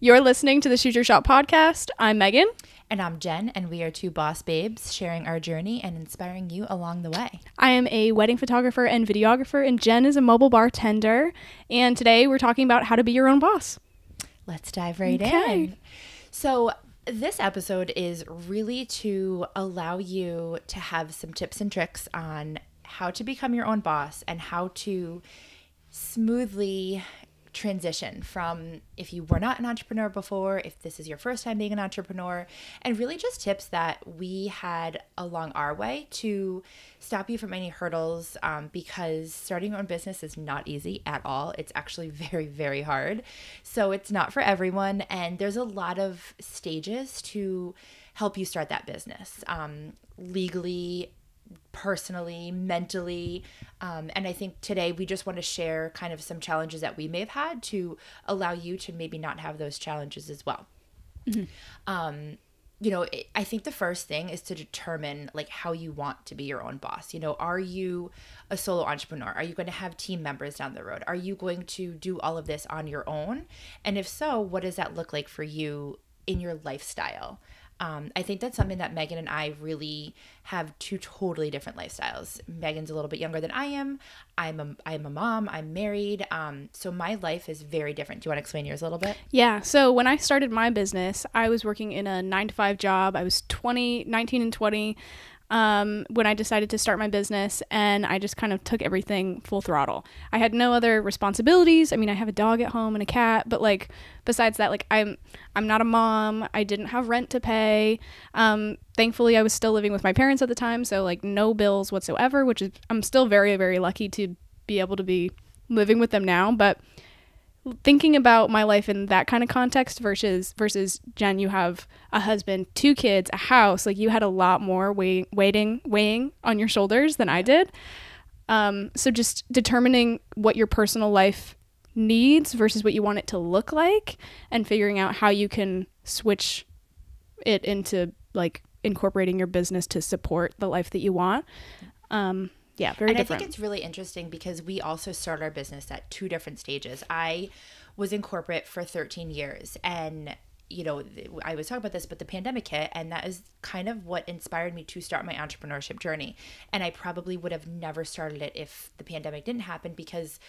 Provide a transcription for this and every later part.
You're listening to the Shoot Your Shot podcast. I'm Megan. And I'm Jen, and we are two boss babes sharing our journey and inspiring you along the way. I am a wedding photographer and videographer, and Jen is a mobile bartender. And today we're talking about how to be your own boss. Let's dive right in. So this episode is really to allow you to have some tips and tricks on how to become your own boss and how to smoothly transition from if you were not an entrepreneur before, if this is your first time being an entrepreneur, and really just tips that we had along our way to stop you from any hurdles, because starting your own business is not easy at all. It's actually very, very hard. So it's not for everyone, and there's a lot of stages to help you start that business, legally, personally, mentally. And I think today we just want to share kind of some challenges that we may have had to allow you to maybe not have those challenges as well. Mm-hmm. I think the first thing is to determine like how you want to be your own boss. Are you a solo entrepreneur? Are you going to have team members down the road? Are you going to do all of this on your own? And if so, what does that look like for you in your lifestyle? I think that's something that Megan and I really have two totally different lifestyles. Megan's a little bit younger than I am. I'm a mom. I'm married. So my life is very different. Do you want to explain yours a little bit? Yeah. So when I started my business, I was working in a 9-to-5 job. I was 19 and 20 when I decided to start my business, and I just kind of took everything full throttle. I had no other responsibilities. I mean, I have a dog at home and a cat, but like besides that, like I'm not a mom. I didn't have rent to pay. Thankfully, I was still living with my parents at the time, so like no bills whatsoever, which is I'm still very, very lucky to be able to be living with them now. But thinking about my life in that kind of context versus Jen, you have a husband, 2 kids, a house, like you had a lot more weighing on your shoulders than I did. So just determining what your personal life needs versus what you want it to look like, and figuring out how you can switch it into like incorporating your business to support the life that you want. Yeah, very different. I think it's really interesting because we also started our business at 2 different stages. I was in corporate for 13 years, and I was talking about this, but the pandemic hit, and that is kind of what inspired me to start my entrepreneurship journey. And I probably would have never started it if the pandemic didn't happen, because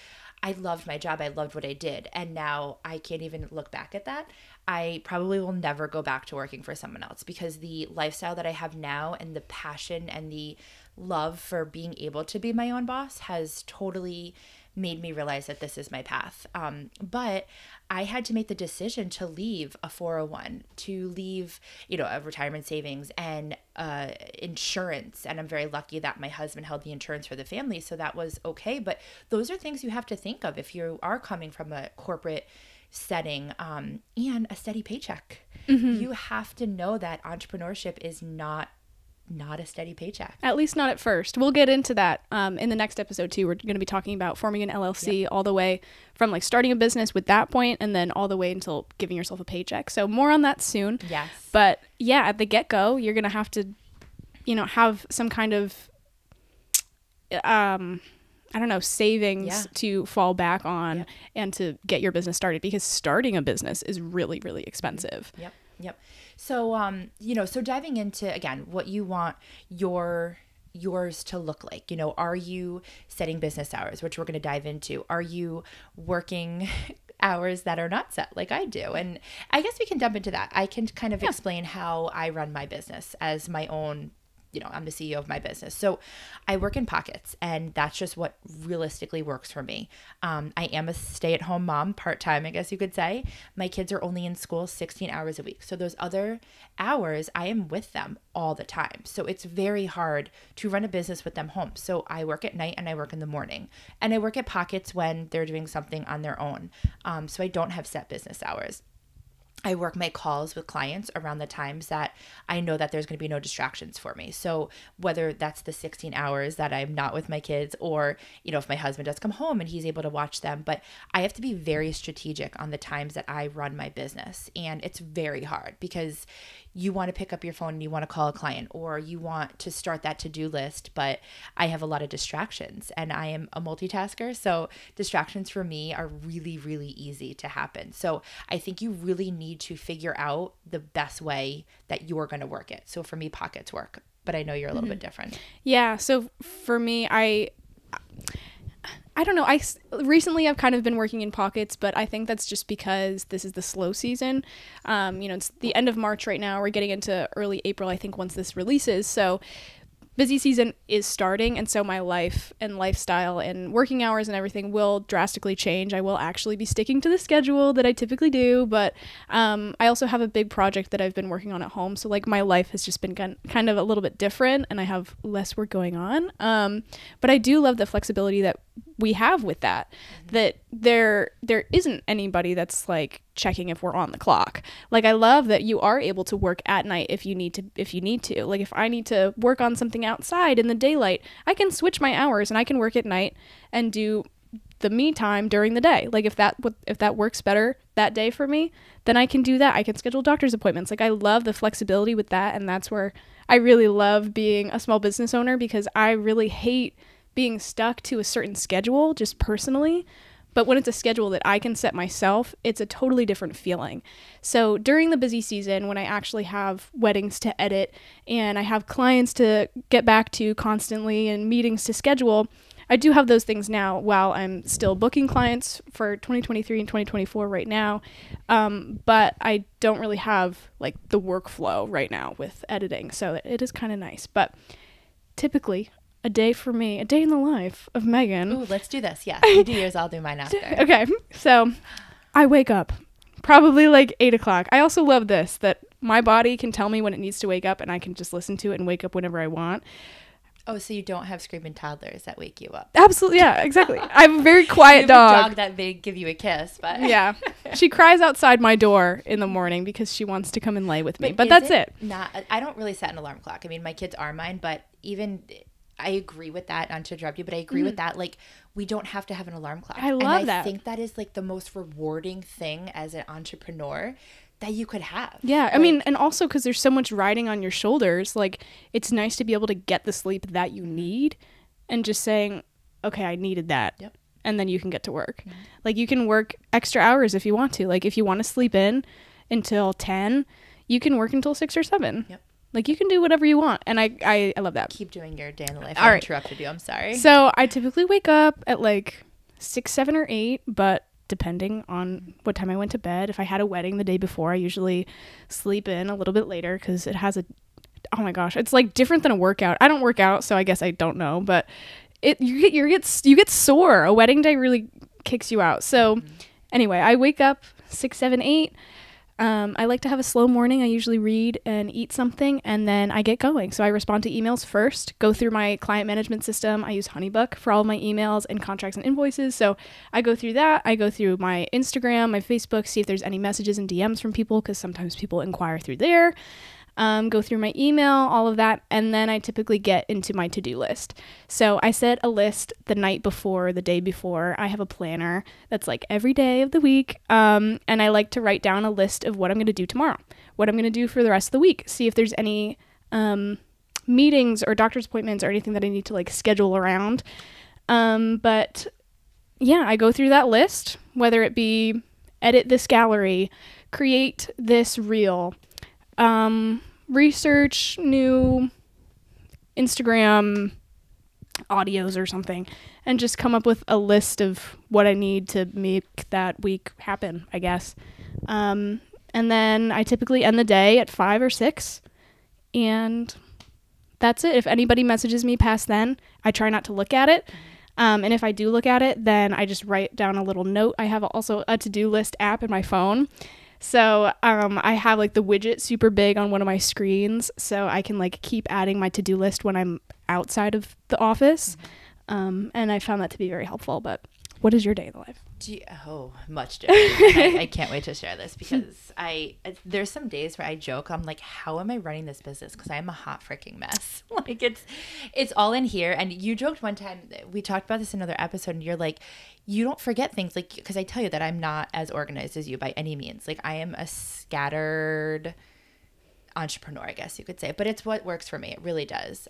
I loved my job. I loved what I did. And now I can't even look back at that. I probably will never go back to working for someone else, because the lifestyle that I have now and the passion and the love for being able to be my own boss has totally made me realize that this is my path. But I had to make the decision to leave a 401, to leave, a retirement savings and insurance. And I'm very lucky that my husband held the insurance for the family, so that was okay. But those are things you have to think of if you are coming from a corporate setting, and a steady paycheck. Mm-hmm. You have to know that entrepreneurship is not a steady paycheck. At least not at first. We'll get into that in the next episode too. We're going to be talking about forming an LLC, all the way from like starting a business with that point, and then all the way until giving yourself a paycheck. So more on that soon. Yes. But yeah, at the get-go, you're going to have to, have some kind of, savings to fall back on and to get your business started, because starting a business is really, really expensive. Yep. So, so diving into, again, what you want yours to look like. Are you setting business hours, which we're going to dive into? Are you working hours that are not set like I do? And I guess we can jump into that. I can kind of explain how I run my business as my own. I'm the CEO of my business. So I work in pockets, and that's just what realistically works for me. I am a stay-at-home mom, part-time, I guess you could say. My kids are only in school 16 hours a week. So those other hours, I am with them all the time. So it's very hard to run a business with them home. So I work at night and I work in the morning, and I work at pockets when they're doing something on their own. So I don't have set business hours. I work my calls with clients around the times that I know that there's going to be no distractions for me. So whether that's the 16 hours that I'm not with my kids, or, if my husband does come home and he's able to watch them, but I have to be very strategic on the times that I run my business. And it's very hard because you want to pick up your phone and you want to call a client, or you want to start that to-do list, but I have a lot of distractions and I am a multitasker. So distractions for me are really, really easy to happen. So I think you really need to figure out the best way that you're going to work it. So for me, pockets work, but I know you're a little bit different. Yeah. So for me, I don't know. Recently I've kind of been working in pockets, but I think that's just because this is the slow season. It's the end of March right now. We're getting into early April, I think, once this releases. So busy season is starting, and so my life and lifestyle and working hours and everything will drastically change. I will actually be sticking to the schedule that I typically do, but I also have a big project that I've been working on at home, so like my life has just been kind of a little bit different, and I have less work going on. But I do love the flexibility that we have with that, that there isn't anybody that's like checking if we're on the clock. Like, I love that you are able to work at night if you need to. Like, if I need to work on something outside in the daylight, I can switch my hours and I can work at night and do the me time during the day. Like, if that works better that day for me, then I can do that. I can schedule doctor's appointments. Like, I love the flexibility with that, and that's where I really love being a small business owner, because I really hate being stuck to a certain schedule just personally. But when it's a schedule that I can set myself, it's a totally different feeling. So during the busy season, when I actually have weddings to edit and I have clients to get back to constantly and meetings to schedule, I do have those things now while I'm still booking clients for 2023 and 2024 right now. But I don't really have like the workflow right now with editing. So it is kind of nice. But typically, a day for me, a day in the life of Meghan. Ooh, let's do this. Yeah, you do yours, I'll do mine after. Okay, so I wake up probably like 8 o'clock. I also love this, that my body can tell me when it needs to wake up, and I can just listen to it and wake up whenever I want. Oh, so you don't have screaming toddlers that wake you up? Absolutely, yeah, exactly. I have a very quiet you have dog. A dog that may give you a kiss, but yeah, she cries outside my door in the morning because she wants to come and lay with me. But that's it. I don't really set an alarm clock. I mean, my kids are mine, but even I agree with that, not to interrupt you, but I agree with that. Like, we don't have to have an alarm clock. I love that. I think that is like the most rewarding thing as an entrepreneur that you could have. Yeah. I mean, and also because there's so much riding on your shoulders, like, it's nice to be able to get the sleep that you need and just saying, okay, I needed that. Yep. And then you can get to work. Mm-hmm. Like, you can work extra hours if you want to. Like, if you want to sleep in until 10, you can work until 6 or 7. Yep. Like, you can do whatever you want. And I love that. Keep doing your day in the life. All I right. interrupted you. I'm sorry. So I typically wake up at like 6, 7, or 8, but depending on what time I went to bed. If I had a wedding the day before, I usually sleep in a little bit later because it has oh my gosh, it's like different than a workout. I don't work out, so I guess I don't know, but you get sore. A wedding day really kicks you out. So anyway, I wake up 6, 7, 8. I like to have a slow morning. I usually read and eat something, and then I get going. So I respond to emails first, go through my client management system. I use HoneyBook for all of my emails and contracts and invoices. So I go through that. I go through my Instagram, my Facebook, see if there's any messages and DMs from people, because sometimes people inquire through there. Go through my email, all of that, and then I typically get into my to-do list. So I set a list the night before, the day before. I have a planner that's like every day of the week, and I like to write down a list of what I'm going to do tomorrow, what I'm going to do for the rest of the week, see if there's any meetings or doctor's appointments or anything that I need to like schedule around. But yeah, I go through that list, whether it be edit this gallery, create this reel, research new Instagram audios or something, and just come up with a list of what I need to make that week happen, I guess. And then I typically end the day at 5 or 6, and that's it. If anybody messages me past then, I try not to look at it. And if I do look at it, then I just write down a little note. I have also a to-do list app in my phone. So I have like the widget super big on one of my screens, so I can like keep adding my to-do list when I'm outside of the office. And I found that to be very helpful. But what is your day in the life? Much different. I can't wait to share this, because there's some days where I joke, I'm like, how am I running this business? Because I'm a hot freaking mess. Like, it's all in here. And you joked one time, we talked about this in another episode, and you're like, you don't forget things, like, because I tell you that I'm not as organized as you by any means. Like, I am a scattered entrepreneur, I guess you could say, but it's what works for me. It really does.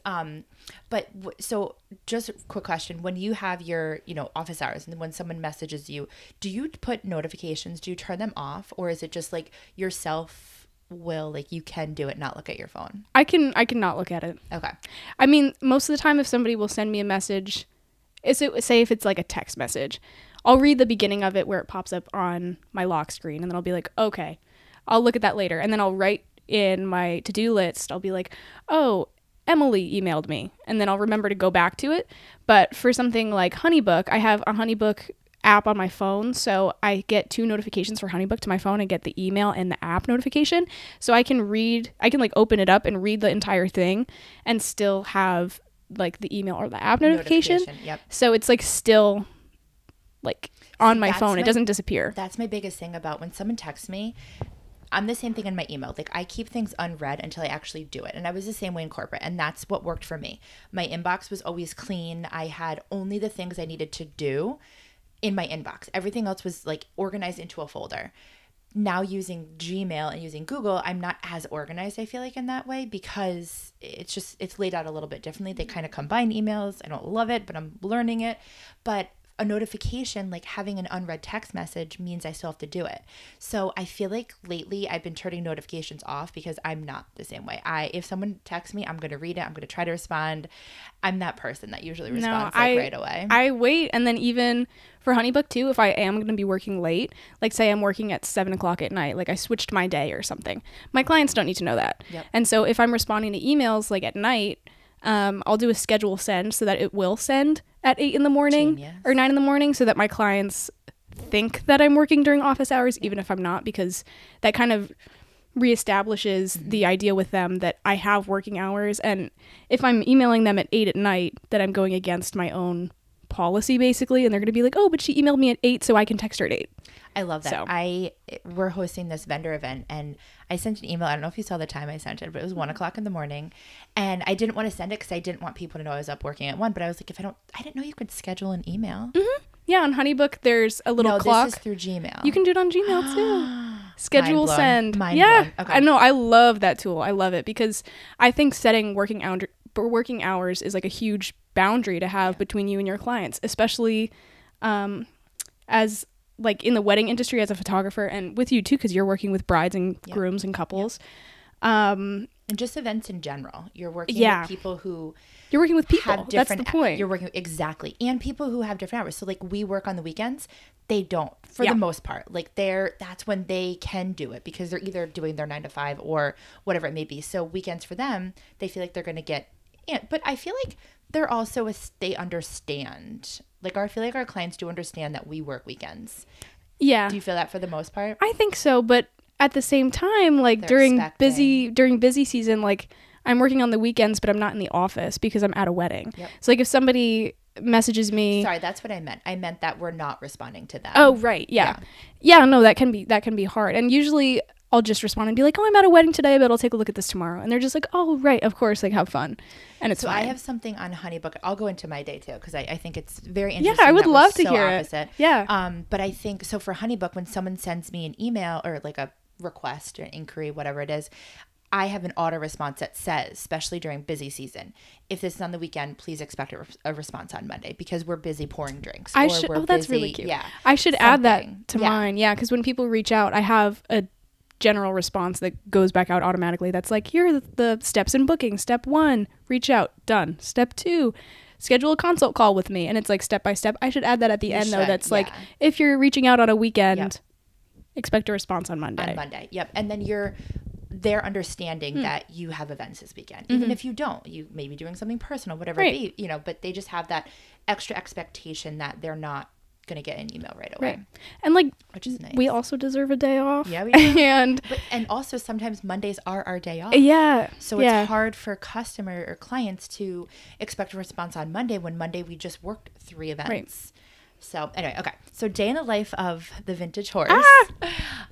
So just a quick question. When you have your, office hours and when someone messages you, do you put notifications? Do you turn them off? Or is it just like yourself will, like you can do it, not look at your phone? I can not look at it. Okay. I mean, most of the time if somebody will send me a message, say if it's like a text message, I'll read the beginning of it where it pops up on my lock screen, and then I'll be like, okay, I'll look at that later. And then I'll write in my to-do list, I'll be like, oh, Emily emailed me, and then I'll remember to go back to it. But for something like HoneyBook, I have a HoneyBook app on my phone, so I get 2 notifications for HoneyBook to my phone. I get the email and the app notification, so I can like open it up and read the entire thing and still have like the email or the app notification. Yep. So it's like still like on my phone. It doesn't disappear. That's my biggest thing about when someone texts me. I'm the same thing in my email. Like I keep things unread until I actually do it. And I was the same way in corporate. And that's what worked for me. My inbox was always clean. I had only the things I needed to do in my inbox. Everything else was like organized into a folder. Now using Gmail and using Google, I'm not as organized, I feel like, in that way, because it's laid out a little bit differently. They kind of combine emails. I don't love it, but I'm learning it. But a notification, like having an unread text message, means I still have to do it. So I feel like lately I've been turning notifications off because I'm not the same way. If someone texts me, I'm going to read it. I'm going to try to respond. I'm that person that usually responds right away. I wait. And then even for HoneyBook too, if I am going to be working late, like say I'm working at 7:00 at night, like I switched my day or something, my clients don't need to know that. Yep. And so if I'm responding to emails like at night, I'll do a schedule send so that it will send at 8 in the morning. Genius. Or 9 in the morning, so that my clients think that I'm working during office hours, even if I'm not, because that kind of reestablishes the idea with them that I have working hours. And if I'm emailing them at 8 at night, that I'm going against my own policy basically, and they're going to be like, oh, but she emailed me at 8, so I can text her at 8. I love that. So. We're hosting this vendor event, and I sent an email. I don't know if you saw the time I sent it, but it was 1:00 in the morning, and I didn't want to send it because I didn't want people to know I was up working at 1. But I was like, I didn't know you could schedule an email. Mm-hmm. Yeah, on HoneyBook, there's a little clock. This is through Gmail. You can do it on Gmail too. Schedule send. Mind yeah, blown. Okay. I know. I love that tool. I love it because I think setting working hours is like a huge boundary to have between you and your clients, especially as like in the wedding industry as a photographer, and with you too, because you're working with brides and grooms and couples. And just events in general. You're working with people who... You're working with people. Have different, that's the point. You're working... Exactly. And people who have different hours. So like we work on the weekends. They don't, for the most part. Like that's when they can do it because they're either doing their 9 to 5 or whatever it may be. So weekends for them, they feel like they're going to get... But I feel like they're also... They understand... Like, I feel like our clients do understand that we work weekends. Yeah. Do you feel that for the most part? I think so, but at the same time, like during busy season, like I'm working on the weekends, but I'm not in the office because I'm at a wedding. Yep. So like if somebody messages me... Sorry, that's what I meant. I meant that we're not responding to them. Oh, right. Yeah. No, that can be hard. And usually I'll just respond and be like, oh, I'm at a wedding today, but I'll take a look at this tomorrow. And they're just like, oh, right, of course, like have fun. And it's fine. I have something on HoneyBook. I'll go into my day too because I think it's very interesting. Yeah, I would love to hear opposite. It. Yeah. But I think, so for HoneyBook, when someone sends me an email or like a request or inquiry, whatever it is, I have an auto response that says, especially during busy season, if this is on the weekend, please expect a response on Monday because we're busy pouring drinks. That's really cute. Yeah. I should add that to mine. Yeah. Because when people reach out, I have a general response that goes back out automatically. That's like, here are the steps in booking. Step 1, reach out. Done. Step 2, schedule a consult call with me. And it's like step by step. I should add that at the end though. That's like, if you're reaching out on a weekend, expect a response on Monday. On Monday. Yep. And then they're understanding that you have events this weekend. Even if you don't, you may be doing something personal, whatever it be, but they just have that extra expectation that they're not going to get an email right away. Right. And like, which is nice. We also deserve a day off. Yeah, we do. and also sometimes Mondays are our day off. Yeah. So it's hard for customer or clients to expect a response on Monday when Monday we just worked 3 events. Right. So anyway, okay. So day in the life of the vintage horse,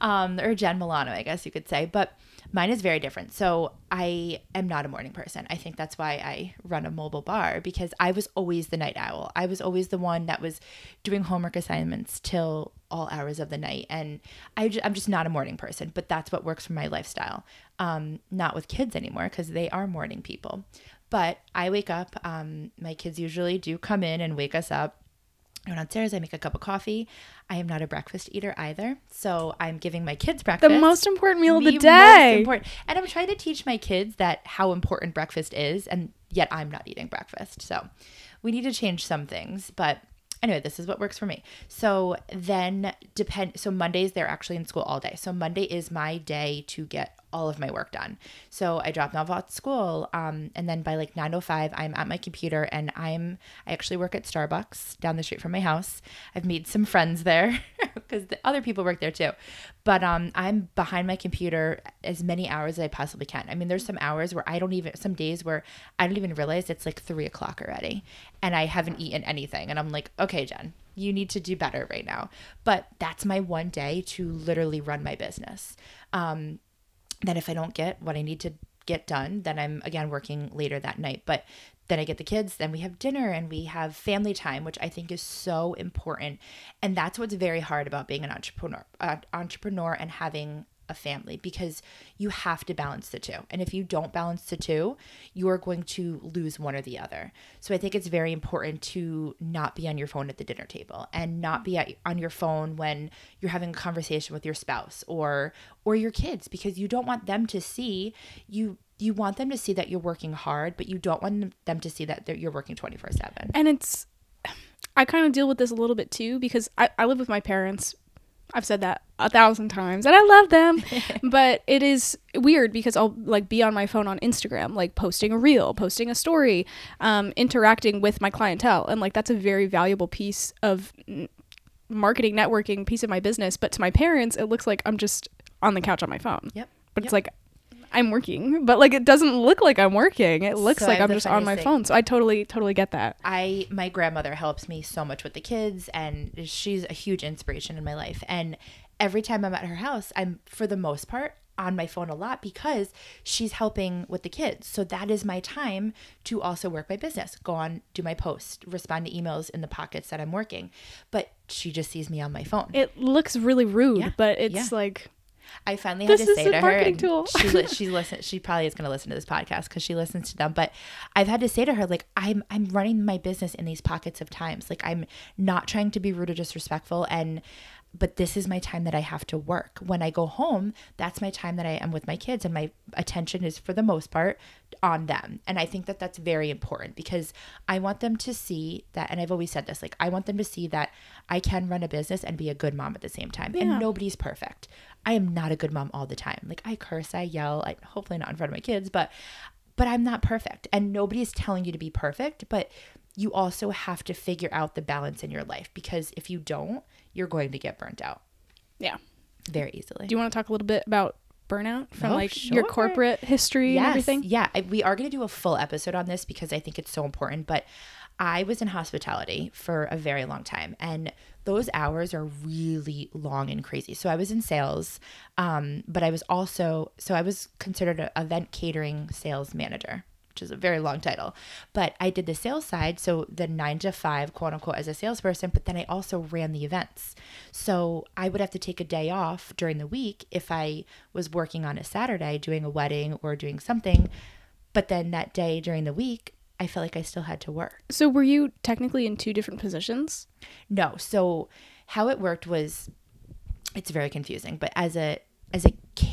or Jen Milano, I guess you could say, but mine is very different. So I am not a morning person. I think that's why I run a mobile bar, because I was always the night owl. I was always the one that was doing homework assignments till all hours of the night. And I'm just not a morning person, but that's what works for my lifestyle. Not with kids anymore, because they are morning people. But I wake up, my kids usually do come in and wake us up. I went downstairs, I make a cup of coffee. I am not a breakfast eater either. So I'm giving my kids breakfast. The most important meal of the day. And I'm trying to teach my kids that how important breakfast is, and yet I'm not eating breakfast. So we need to change some things. But anyway, this is what works for me. So then so Mondays, they're actually in school all day. So Monday is my day to get all of my work done. So I drop them off at school. And then by like 9:05, I'm at my computer, and I actually work at Starbucks down the street from my house. I've made some friends there because the other people work there too. But I'm behind my computer as many hours as I possibly can. I mean, there's some hours where some days where I don't even realize it's like 3:00 already and I haven't eaten anything. And I'm like, okay, Jen, you need to do better right now. But that's my one day to literally run my business. Then if I don't get what I need to get done, then I'm again working later that night. But then I get the kids, then we have dinner and we have family time, which I think is so important. And that's what's very hard about being an entrepreneur and having a family, because you have to balance the two. And if you don't balance the two, you are going to lose one or the other. So I think it's very important to not be on your phone at the dinner table, and not be on your phone when you're having a conversation with your spouse or your kids, because you don't want them to see you. You want them to see that you're working hard, but you don't want them to see that you're working 24/7. And I kind of deal with this a little bit too, because I live with my parents. I've said that 1,000 times and I love them, but it is weird because I'll like be on my phone on Instagram, like posting a reel, posting a story, interacting with my clientele. And like, that's a very valuable piece of marketing, networking, piece of my business. But to my parents, it looks like I'm just on the couch on my phone. Yep. But it's like, I'm working, but like, it doesn't look like I'm working. It looks like I'm just on my phone. So I totally get that. My grandmother helps me so much with the kids, and she's a huge inspiration in my life. And every time I'm at her house, I'm, for the most part, on my phone a lot, because she's helping with the kids. So that is my time to also work my business, go on, do my posts, respond to emails in the pockets that I'm working. But she just sees me on my phone. It looks really rude, but it's like, I finally had to say to her, and tool. she probably is going to listen to this podcast because she listens to them, but I've had to say to her, like, I'm running my business in these pockets of times. Like, I'm not trying to be rude or disrespectful, but this is my time that I have to work. When I go home, that's my time that I am with my kids, and my attention is for the most part on them. And I think that that's very important, because I want them to see that, and I've always said this, like, I want them to see that I can run a business and be a good mom at the same time. And nobody's perfect. I am not a good mom all the time. Like, I curse, I yell, hopefully not in front of my kids, but I'm not perfect. And nobody's telling you to be perfect, but you also have to figure out the balance in your life, because if you don't, you're going to get burnt out. Yeah. Very easily. Do you want to talk a little bit about burnout from your corporate history and everything? Yeah. We are going to do a full episode on this because I think it's so important, but I was in hospitality for a very long time, and those hours are really long and crazy. So I was in sales, but I was considered an event catering sales manager, which is a very long title. But I did the sales side, so the 9 to 5, quote unquote, as a salesperson, but then I also ran the events. So I would have to take a day off during the week if I was working on a Saturday doing a wedding or doing something. But then that day during the week, I felt like I still had to work. So were you technically in 2 different positions? No. So how it worked was, it's very confusing, but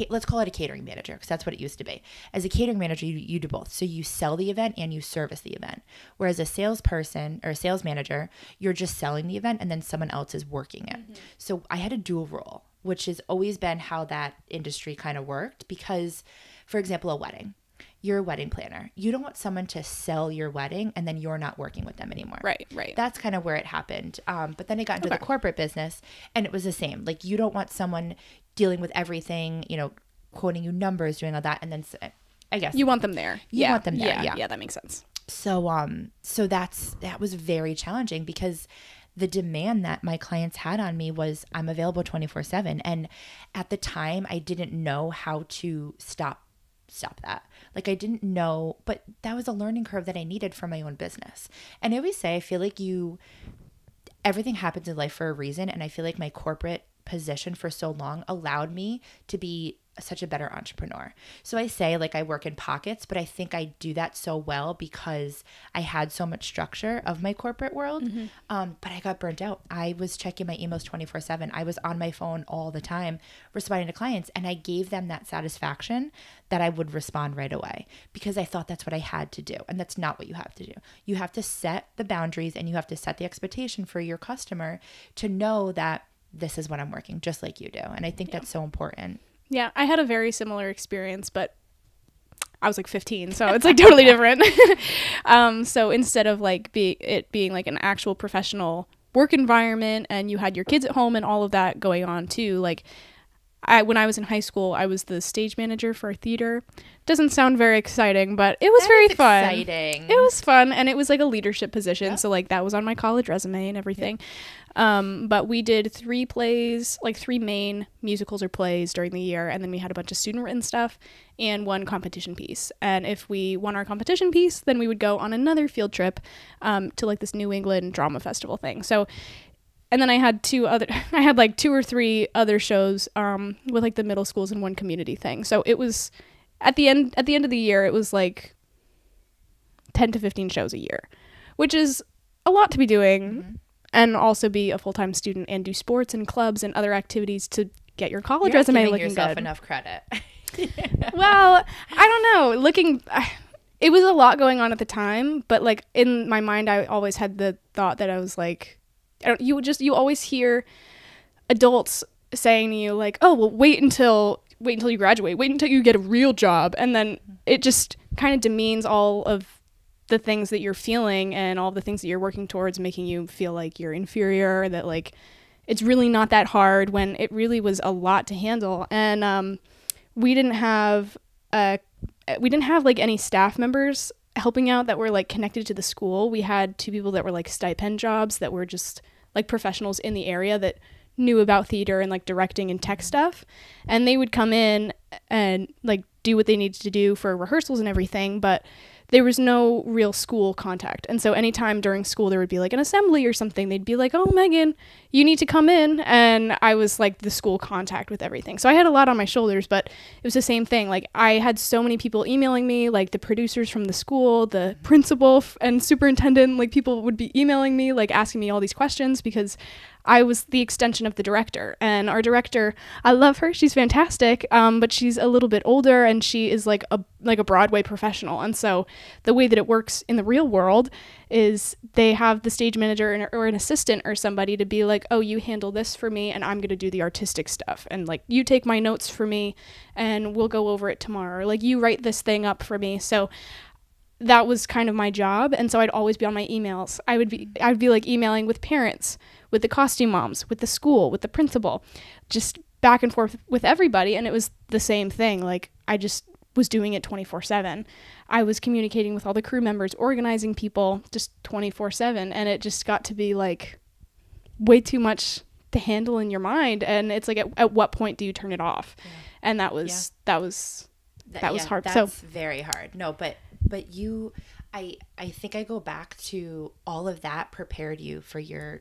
let's call it a catering manager, because that's what it used to be. As a catering manager, you do both. So you sell the event and you service the event. Whereas a salesperson or a sales manager, you're just selling the event and then someone else is working it. Mm-hmm. So I had a dual role, which has always been how that industry kind of worked. Because, for example, a wedding. You're a wedding planner. You don't want someone to sell your wedding and then you're not working with them anymore. Right. That's kind of where it happened. But then I got into the corporate business, and it was the same. Like, you don't want someone dealing with everything, quoting you numbers, doing all that. And then I guess you want them there. You want them there. Yeah, that makes sense. So that was very challenging, because the demand that my clients had on me was I'm available 24/7. And at the time, I didn't know how to stop that. Like I didn't know, but that was a learning curve that I needed for my own business. And I always say, I feel like everything happens in life for a reason. And I feel like my corporate position for so long allowed me to be such a better entrepreneur. So I say like I work in pockets, but I think I do that so well because I had so much structure of my corporate world. But I got burnt out. I was checking my emails 24/7. I was on my phone all the time responding to clients, and I gave them that satisfaction that I would respond right away because I thought that's what I had to do. And that's not what you have to do. You have to set the boundaries and you have to set the expectation for your customer to know that this is what I'm working, just like you do. And I think that's so important. Yeah, I had a very similar experience, but I was like 15, so it's like totally different. So instead of like being like an actual professional work environment and you had your kids at home and all of that going on too, like when I was in high school, I was the stage manager for a theater. Doesn't sound very exciting, but it was very fun. Exciting. It was fun, and it was like a leadership position, so like that was on my college resume and everything. But we did 3 plays, like 3 main musicals or plays during the year, and then we had a bunch of student written stuff and 1 competition piece. And if we won our competition piece, then we would go on another field trip to like this New England drama festival thing. So, and then I had 2 or 3 other shows with like the middle schools and 1 community thing. So it was at the end of the year, it was like 10 to 15 shows a year, which is a lot to be doing. And also be a full-time student and do sports and clubs and other activities to get your college resume looking good. You're giving yourself enough credit. Well, I don't know. It was a lot going on at the time, but like in my mind, I always had the thought that I was like, you always hear adults saying to you like, oh, well, wait until you graduate, wait until you get a real job, and then it just kind of demeans all of the things that you're feeling and all the things that you're working towards, making you feel like you're inferior, that like it's really not that hard when it really was a lot to handle. And we didn't have like any staff members helping out that were like connected to the school. We had 2 people that were like stipend jobs that were just like professionals in the area that knew about theater and like directing and tech stuff, and they would come in and like do what they needed to do for rehearsals and everything, but there was no real school contact. And so anytime during school there would be like an assembly or something, they'd be like, oh, Megan, you need to come in. And I was like the school contact with everything. So I had a lot on my shoulders, but it was the same thing. Like I had so many people emailing me, like the producers from the school, the principal and superintendent, like people would be emailing me, like asking me all these questions because I was the extension of the director. And our director, I love her. She's fantastic. But she's a little bit older and she is like a Broadway professional. And so the way that it works in the real world is they have the stage manager or an assistant or somebody to be like, oh, you handle this for me and I'm going to do the artistic stuff. And like, you take my notes for me and we'll go over it tomorrow. Or like, you write this thing up for me. So that was kind of my job. And so I'd always be on my emails. I'd be like emailing with parents, with the costume moms, with the school, with the principal, just back and forth with everybody. And it was the same thing. Like I just was doing it 24/7. I was communicating with all the crew members, organizing people just 24/7. And it just got to be like way too much to handle in your mind. And it's like, at what point do you turn it off? Yeah. And that was hard. That's very hard. No, but you, I think I go back to all of that prepared you for your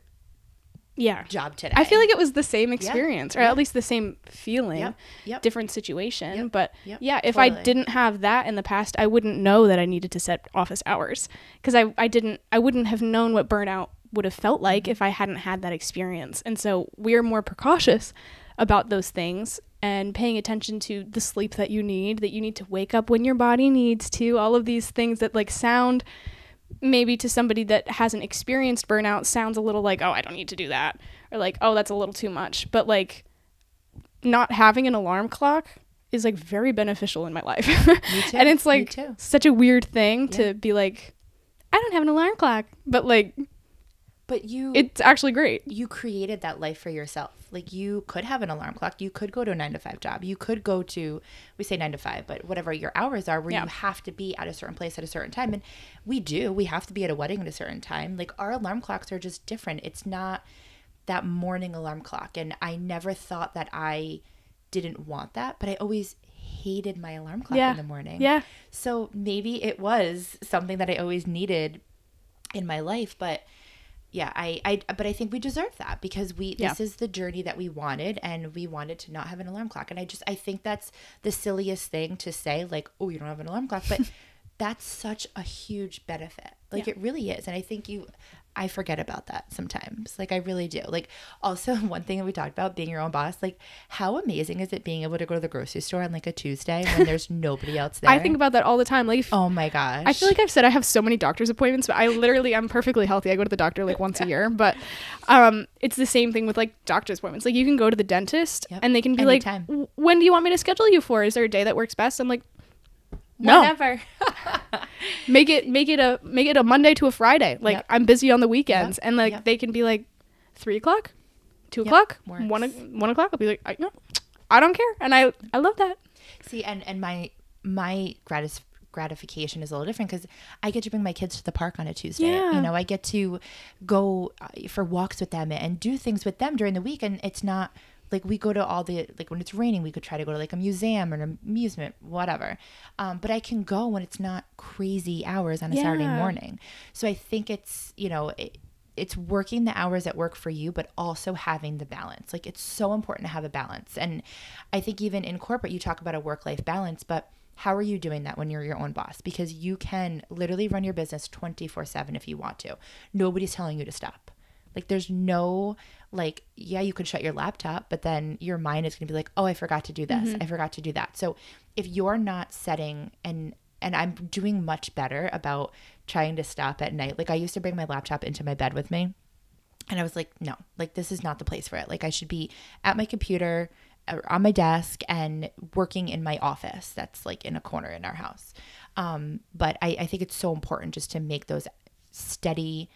job today. I feel like it was the same experience, or at least the same feeling, different situation. But if I didn't have that in the past, I wouldn't know that I needed to set office hours, because I wouldn't have known what burnout would have felt like if I hadn't had that experience. And so we're more precautious about those things and paying attention to the sleep that you need to wake up when your body needs to, all of these things that like sound, maybe to somebody that hasn't experienced burnout, sounds a little like, oh, I don't need to do that, or like, oh, that's a little too much. But like, not having an alarm clock is like very beneficial in my life. Me too. And it's like such a weird thing to be like, I don't have an alarm clock, but like But it's actually great. You created that life for yourself. Like, you could have an alarm clock. You could go to a 9 to 5 job. You could go to, we say 9 to 5, but whatever your hours are, where you have to be at a certain place at a certain time. And we have to be at a wedding at a certain time. Like, our alarm clocks are just different. It's not that morning alarm clock. And I never thought that I didn't want that, but I always hated my alarm clock in the morning. Yeah. So maybe it was something that I always needed in my life, but yeah, but I think we deserve that, because this is the journey that we wanted, and we wanted to not have an alarm clock. And I think that's the silliest thing to say, like, oh, you don't have an alarm clock, but that's such a huge benefit. Like, it really is. And I think I forget about that sometimes. Like, I really do. Like, also, one thing that we talked about, being your own boss, like, how amazing is it being able to go to the grocery store on like a Tuesday when there's nobody else there? I think about that all the time. Like, oh my gosh. I feel like I've said I have so many doctor's appointments, but I'm perfectly healthy. I go to the doctor like once a year, but it's the same thing with like doctor's appointments. Like, you can go to the dentist and they can be anytime. Like, when do you want me to schedule you for? Is there a day that works best? I'm like, no. Whatever. make it a Monday to a Friday. Like, I'm busy on the weekends, and like they can be like 3 o'clock, 2 o'clock, 1 o'clock. I'll be like, I don't care, and I love that. See, and my gratification is a little different, because I get to bring my kids to the park on a Tuesday. You know, I get to go for walks with them and do things with them during the week, and it's not like we go to all the, like, when it's raining, we could try to go to like a museum or an amusement, whatever. But I can go when it's not crazy hours on a Saturday morning. So I think it's, you know, it's working the hours that work for you, but also having the balance. Like, it's so important to have a balance. And I think even in corporate, you talk about a work-life balance, but how are you doing that when you're your own boss? Because you can literally run your business 24/7 if you want to. Nobody's telling you to stop. Like, there's no, like, yeah, you could shut your laptop, but then your mind is going to be like, oh, I forgot to do this. I forgot to do that. So if you're not setting, and I'm doing much better about trying to stop at night. Like, I used to bring my laptop into my bed with me, and I was like, no, like, this is not the place for it. Like, I should be at my computer or on my desk and working in my office that's like in a corner in our house. But I think it's so important just to make those steady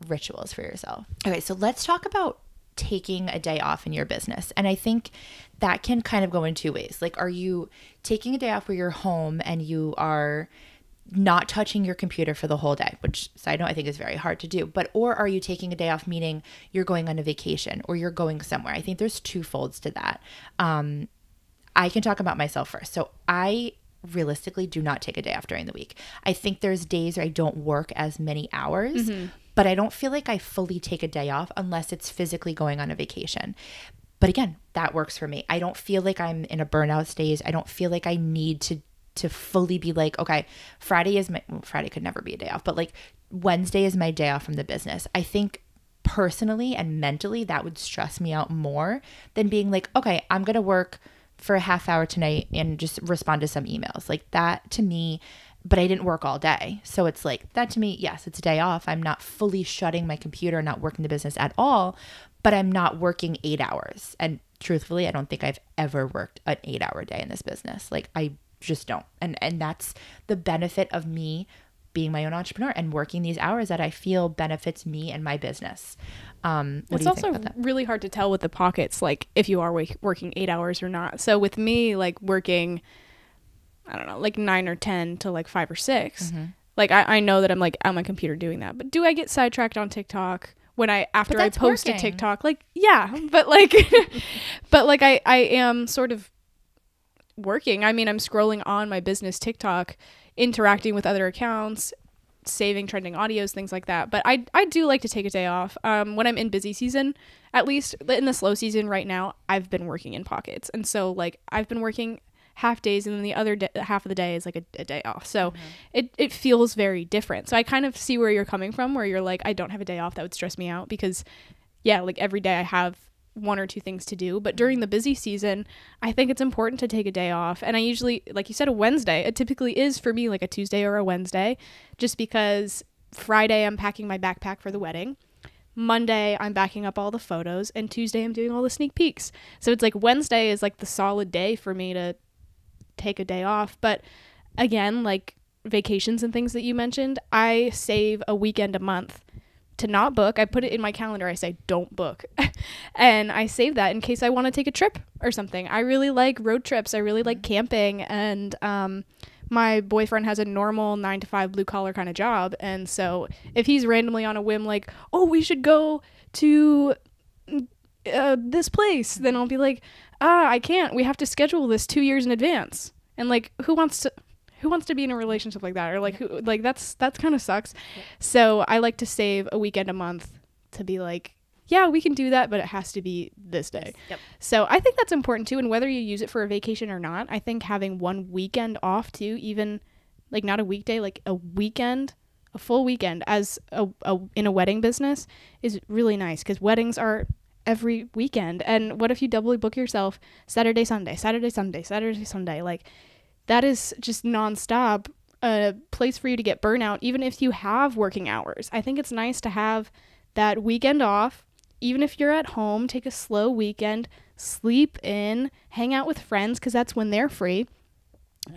rituals for yourself. Okay, so let's talk about taking a day off in your business. And I think that can kind of go in two ways. Like, are you taking a day off where you're home and you are not touching your computer for the whole day, which, side note, I think is very hard to do, or are you taking a day off, meaning you're going on a vacation or you're going somewhere? I think there's two folds to that. I can talk about myself first. So I realistically do not take a day off during the week. I think there's days where I don't work as many hours, but I don't feel like I fully take a day off unless it's physically going on a vacation. But again, that works for me. I don't feel like I'm in a burnout stage. I don't feel like I need to fully be like, okay, Friday could never be a day off, but like Wednesday is my day off from the business. I think personally and mentally that would stress me out more than being like, okay, I'm going to work for a half hour tonight and just respond to some emails. Like, that to me, but I didn't work all day. So it's like, that to me, yes, it's a day off. I'm not fully shutting my computer, not working the business at all, but I'm not working 8 hours. And truthfully, I don't think I've ever worked an 8-hour day in this business. Like, I just don't. And that's the benefit of me being my own entrepreneur and working these hours that I feel benefits me and my business. It's also really hard to tell with the pockets, like if you are working 8 hours or not. So with me, like working, I don't know, like 9 or 10 to like 5 or 6, like I know that I'm like on my computer doing that. But do I get sidetracked on TikTok when after I post a TikTok? Like, yeah, but like, but like I am sort of working. I mean, I'm scrolling on my business TikTok, interacting with other accounts, saving trending audios, things like that. But I do like to take a day off. When I'm in busy season, at least in the slow season right now, I've been working in pockets. And so like I've been working half days and then the other half of the day is like a day off. So it feels very different. So I kind of see where you're coming from, where you're like, I don't have a day off. That would stress me out because yeah, like every day I have 1 or 2 things to do, but during the busy season, I think it's important to take a day off. And I usually, like you said, a Wednesday, it typically is for me like a Tuesday or a Wednesday, just because Friday I'm packing my backpack for the wedding. Monday I'm backing up all the photos, and Tuesday I'm doing all the sneak peeks. So it's like Wednesday is like the solid day for me to take a day off. But again, like vacations and things that you mentioned, I save a weekend a month to not book. I put it in my calendar. I say don't book. And I save that in case I want to take a trip or something. I really like road trips. I really like camping. And my boyfriend has a normal 9-to-5 blue collar kind of job. And so if he's randomly on a whim like, oh, we should go to this place, then I'll be like, I can't. We have to schedule this 2 years in advance. And like, who wants to be in a relationship like that? Or like, who, like that's kind of sucks. Yep. So I like to save a weekend a month to be like, yeah, we can do that, but it has to be this day. Yep. So I think that's important too. And whether you use it for a vacation or not, I think having one weekend off too, even like not a weekday, like a weekend, a full weekend as in a wedding business is really nice, because weddings are every weekend. And what if you doubly book yourself Saturday, Sunday, Saturday, Sunday, Saturday, Sunday? Like that is just nonstop a place for you to get burnout, even if you have working hours. I think it's nice to have that weekend off. Even if you're at home, take a slow weekend, sleep in, hang out with friends, because that's when they're free.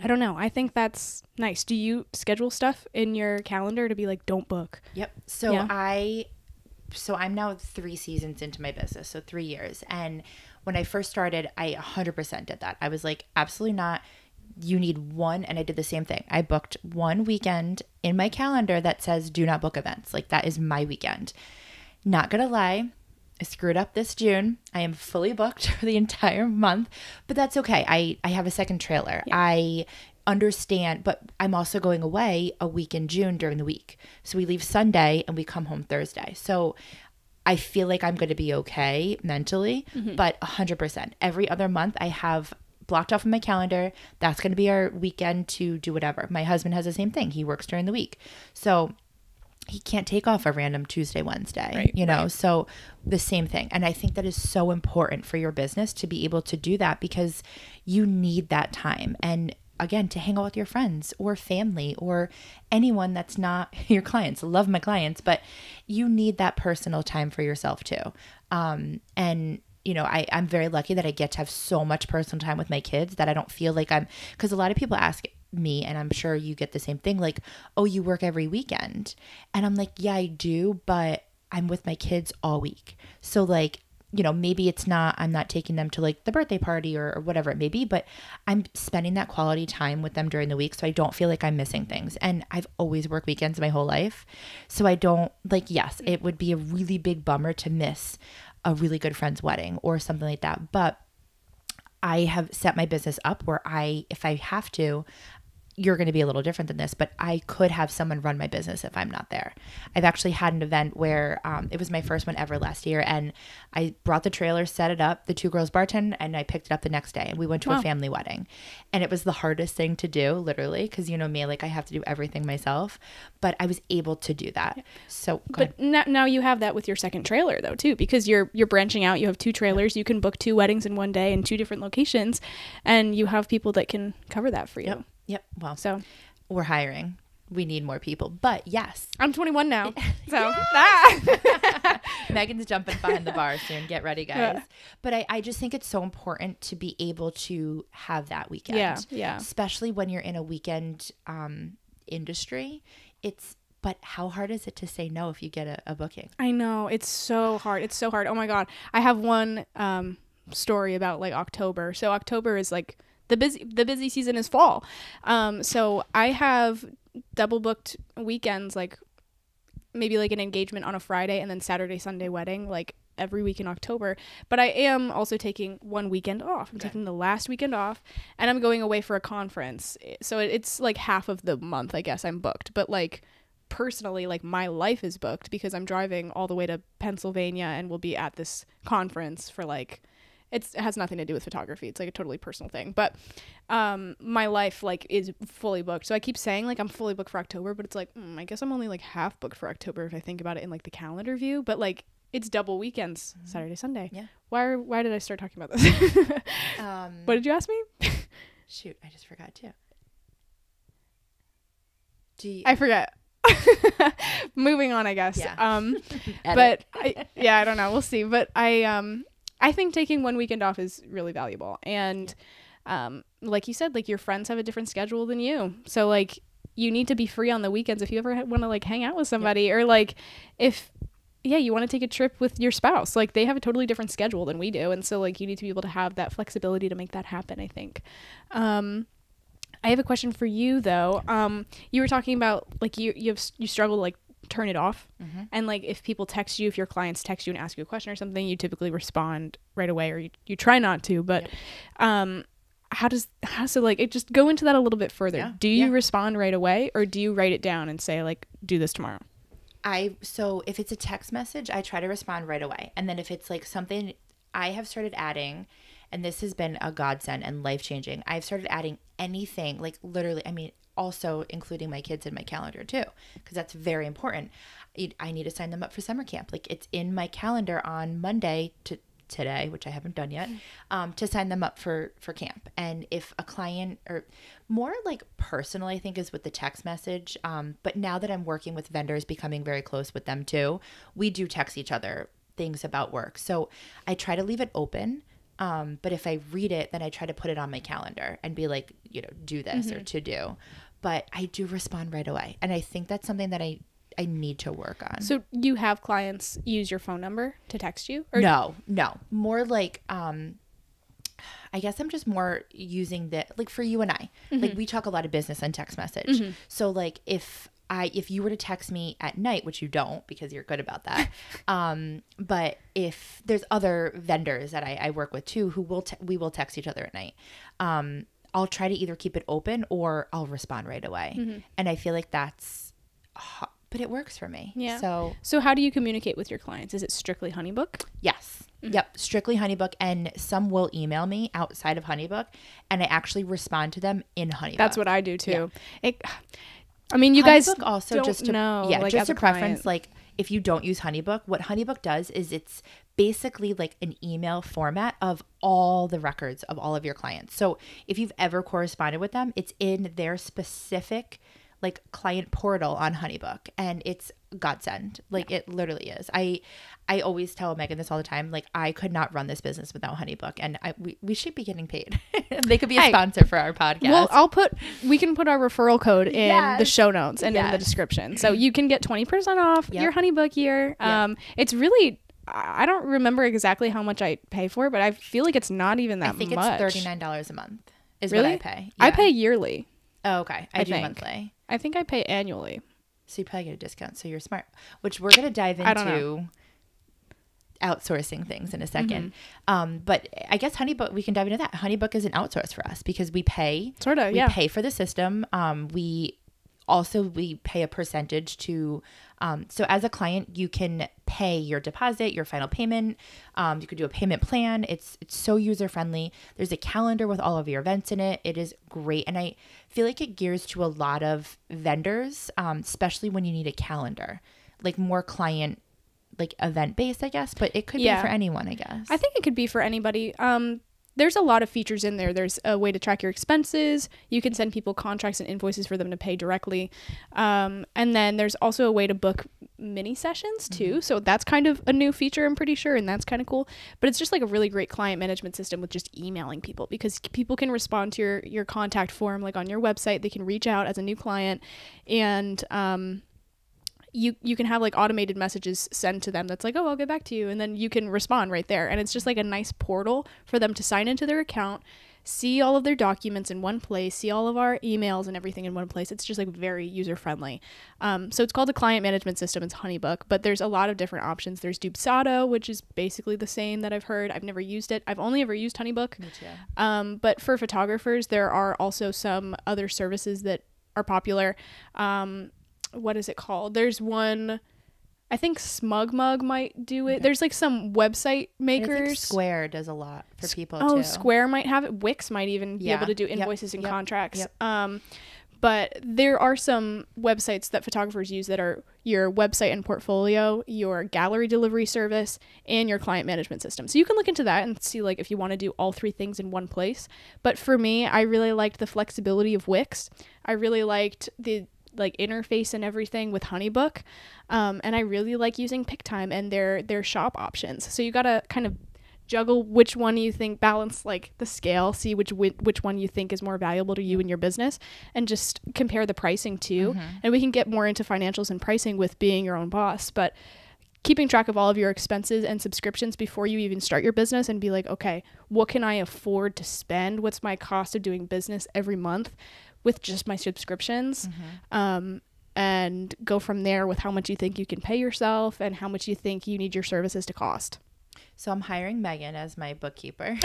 I don't know. I think that's nice. Do you schedule stuff in your calendar to be like, don't book? Yep. So yeah. I'm now 3 seasons into my business, so 3 years. And when I first started, I 100% did that. I was like, absolutely not. You need one. And I did the same thing. I booked one weekend in my calendar that says do not book events. Like that is my weekend. Not gonna lie, I screwed up this June. I am fully booked for the entire month, but that's okay. I have a second trailer. Yeah. I understand, but I'm also going away a week in June during the week. So we leave Sunday and we come home Thursday. So I feel like I'm going to be okay mentally, but 100%. Every other month I have blocked off in my calendar. That's going to be our weekend to do whatever. My husband has the same thing. He works during the week. So he can't take off a random Tuesday, Wednesday, right, you know? Right. So the same thing. And I think that is so important for your business to be able to do that, because you need that time. And again, to hang out with your friends or family or anyone that's not your clients. Love my clients, but you need that personal time for yourself too. And you know, I'm very lucky that I get to have so much personal time with my kids that I don't feel like because a lot of people ask me, and I'm sure you get the same thing, like, oh, you work every weekend. And I'm like, yeah, I do, but I'm with my kids all week. So like, you know, maybe I'm not taking them to like the birthday party or whatever it may be, but I'm spending that quality time with them during the week. So I don't feel like I'm missing things. And I've always worked weekends my whole life. So I don't like, yes, it would be a really big bummer to miss a really good friend's wedding or something like that. But I have set my business up where if I have to, you're going to be a little different than this, but I could have someone run my business if I'm not there. I've actually had an event where it was my first one ever last year, and I brought the trailer, set it up, the 2 girls bartended, and I picked it up the next day, and we went to a family wedding. And it was the hardest thing to do, literally, because you know me, like I have to do everything myself, but I was able to do that. So, but now you have that with your second trailer though too, because you're branching out. You have 2 trailers. You can book 2 weddings in one day in 2 different locations, and you have people that can cover that for you. Yep. Well, so we're hiring. We need more people, but yes. I'm 21 now. So Megan's jumping behind the bar soon. Get ready, guys. Yeah. But I just think it's so important to be able to have that weekend. Yeah. Especially when you're in a weekend industry. But how hard is it to say no if you get a booking? I know. It's so hard. Oh my God. I have one story about like October. So October is like the busy season is fall. So I have double booked weekends, like maybe like an engagement on a Friday and then Saturday, Sunday wedding, like every week in October. But I am also taking one weekend off. I'm taking the last weekend off, and I'm going away for a conference. So it's like half of the month, I guess, I'm booked. But like personally, like my life is booked because I'm driving all the way to Pennsylvania and will be at this conference for like, it has nothing to do with photography. It's like a totally personal thing. But my life like is fully booked. So I keep saying like I'm fully booked for October, but it's like, I guess I'm only like half booked for October if I think about it in like the calendar view. But like it's double weekends, Saturday, Sunday. Yeah. Why did I start talking about this? What did you ask me? Shoot, I just forgot too. I forget. Moving on, I guess. Yeah. But I don't know. We'll see. But I think taking one weekend off is really valuable. And like you said, like your friends have a different schedule than you. So like you need to be free on the weekends if you ever want to like hang out with somebody, or like if you want to take a trip with your spouse. Like, they have a totally different schedule than we do. And so, like, you need to be able to have that flexibility to make that happen, I think. I have a question for you, though. You were talking about, like, you struggle to, like, turn it off. And, like, if people text you, if your clients text you and ask you a question or something, you typically respond right away, or you try not to. But how does it, like, it just go into that a little bit further? Yeah. Do you respond right away, or do you write it down and say, like, do this tomorrow? So if it's a text message, I try to respond right away. And then if it's like something I have started adding, and this has been a godsend and life-changing, I've started adding anything, like literally, I mean, also including my kids in my calendar too, because that's very important. I need to sign them up for summer camp. Like, it's in my calendar on Monday today, which I haven't done yet, to sign them up for camp. And if a client, or more like personal, I think, is with the text message. But now that I'm working with vendors, becoming very close with them too, we do text each other things about work. So I try to leave it open. But if I read it, then I try to put it on my calendar and be like, do this or to do. But I do respond right away. And I think that's something that I need to work on. So you have clients use your phone number to text you? Or No. More like, I guess I'm just more using like for you and I, like we talk a lot of business on text message. So like if you were to text me at night, which you don't because you're good about that. But if there's other vendors that I work with too, who we will text each other at night. I'll try to either keep it open or I'll respond right away. And I feel like that's but it works for me. Yeah. So how do you communicate with your clients? Is it strictly HoneyBook? Yes. Yep. Strictly HoneyBook. And some will email me outside of HoneyBook, and I actually respond to them in HoneyBook. That's what I do too. Yeah. I mean, you guys also don't just know. Yeah, like, just a preference. Like, if you don't use HoneyBook, what HoneyBook does is it's basically like an email format of all the records of all of your clients. So if you've ever corresponded with them, it's in their specific like client portal on HoneyBook, and it's godsend. Like, it literally is. I always tell Megan this all the time. Like, I could not run this business without HoneyBook, and we should be getting paid. They could be a sponsor for our podcast. Well, we can put our referral code in the show notes and in the description, so you can get 20% off your HoneyBook year. It's really, I don't remember exactly how much I pay for it, but I feel like it's not even that much. I think it's $39 a month is really? What I pay. Yeah. I pay yearly. Oh, okay. I do monthly. I think I pay annually. So you probably get a discount. So you're smart, which we're going to dive into outsourcing things in a second. But I guess HoneyBook, we can dive into that. HoneyBook is an outsource for us because we pay. We pay for the system. We pay a percentage to, so as a client, you can pay your deposit, your final payment. You could do a payment plan. It's so user-friendly. There's a calendar with all of your events in it. It is great. And I feel like it gears to a lot of vendors, especially when you need a calendar, like more client, like event-based, I guess, but it could be for anyone, I guess. I think it could be for anybody. There's a lot of features in there. There's a way to track your expenses. You can send people contracts and invoices for them to pay directly. And then there's also a way to book mini sessions too. So that's kind of a new feature, I'm pretty sure. And that's kind of cool. But it's just like a really great client management system with just emailing people, because people can respond to your contact form, like on your website. They can reach out as a new client, and you can have like automated messages sent to them that's like, oh, I'll get back to you, and then you can respond right there. And it's just like a nice portal for them to sign into their account, see all of their documents in one place, see all of our emails and everything in one place. It's just like very user friendly. So it's called a client management system. It's HoneyBook, but there's a lot of different options. There's Dubsado, which is basically the same that I've heard. I've never used it. I've only ever used HoneyBook. Me too. But for photographers, there are also some other services that are popular. What is it called? There's one, I think SmugMug might do it. Okay. There's like some website makers. I think Square does a lot for people too. Oh, Square might have it. Wix might even be able to do invoices and contracts. But there are some websites that photographers use that are your website and portfolio, your gallery delivery service, and your client management system. So you can look into that and see like if you want to do all three things in one place. But for me, I really liked the flexibility of Wix. I really liked the like interface and everything with HoneyBook, and I really like using PickTime and their shop options. So you gotta kind of juggle which one you think, balance like the scale, see which one you think is more valuable to you and your business, and just compare the pricing too. And we can get more into financials and pricing with being your own boss, but keeping track of all of your expenses and subscriptions before you even start your business and be like, okay, what can I afford to spend? What's my cost of doing business every month with just my subscriptions? And go from there with how much you think you can pay yourself and how much you think you need your services to cost. So I'm hiring Megan as my bookkeeper.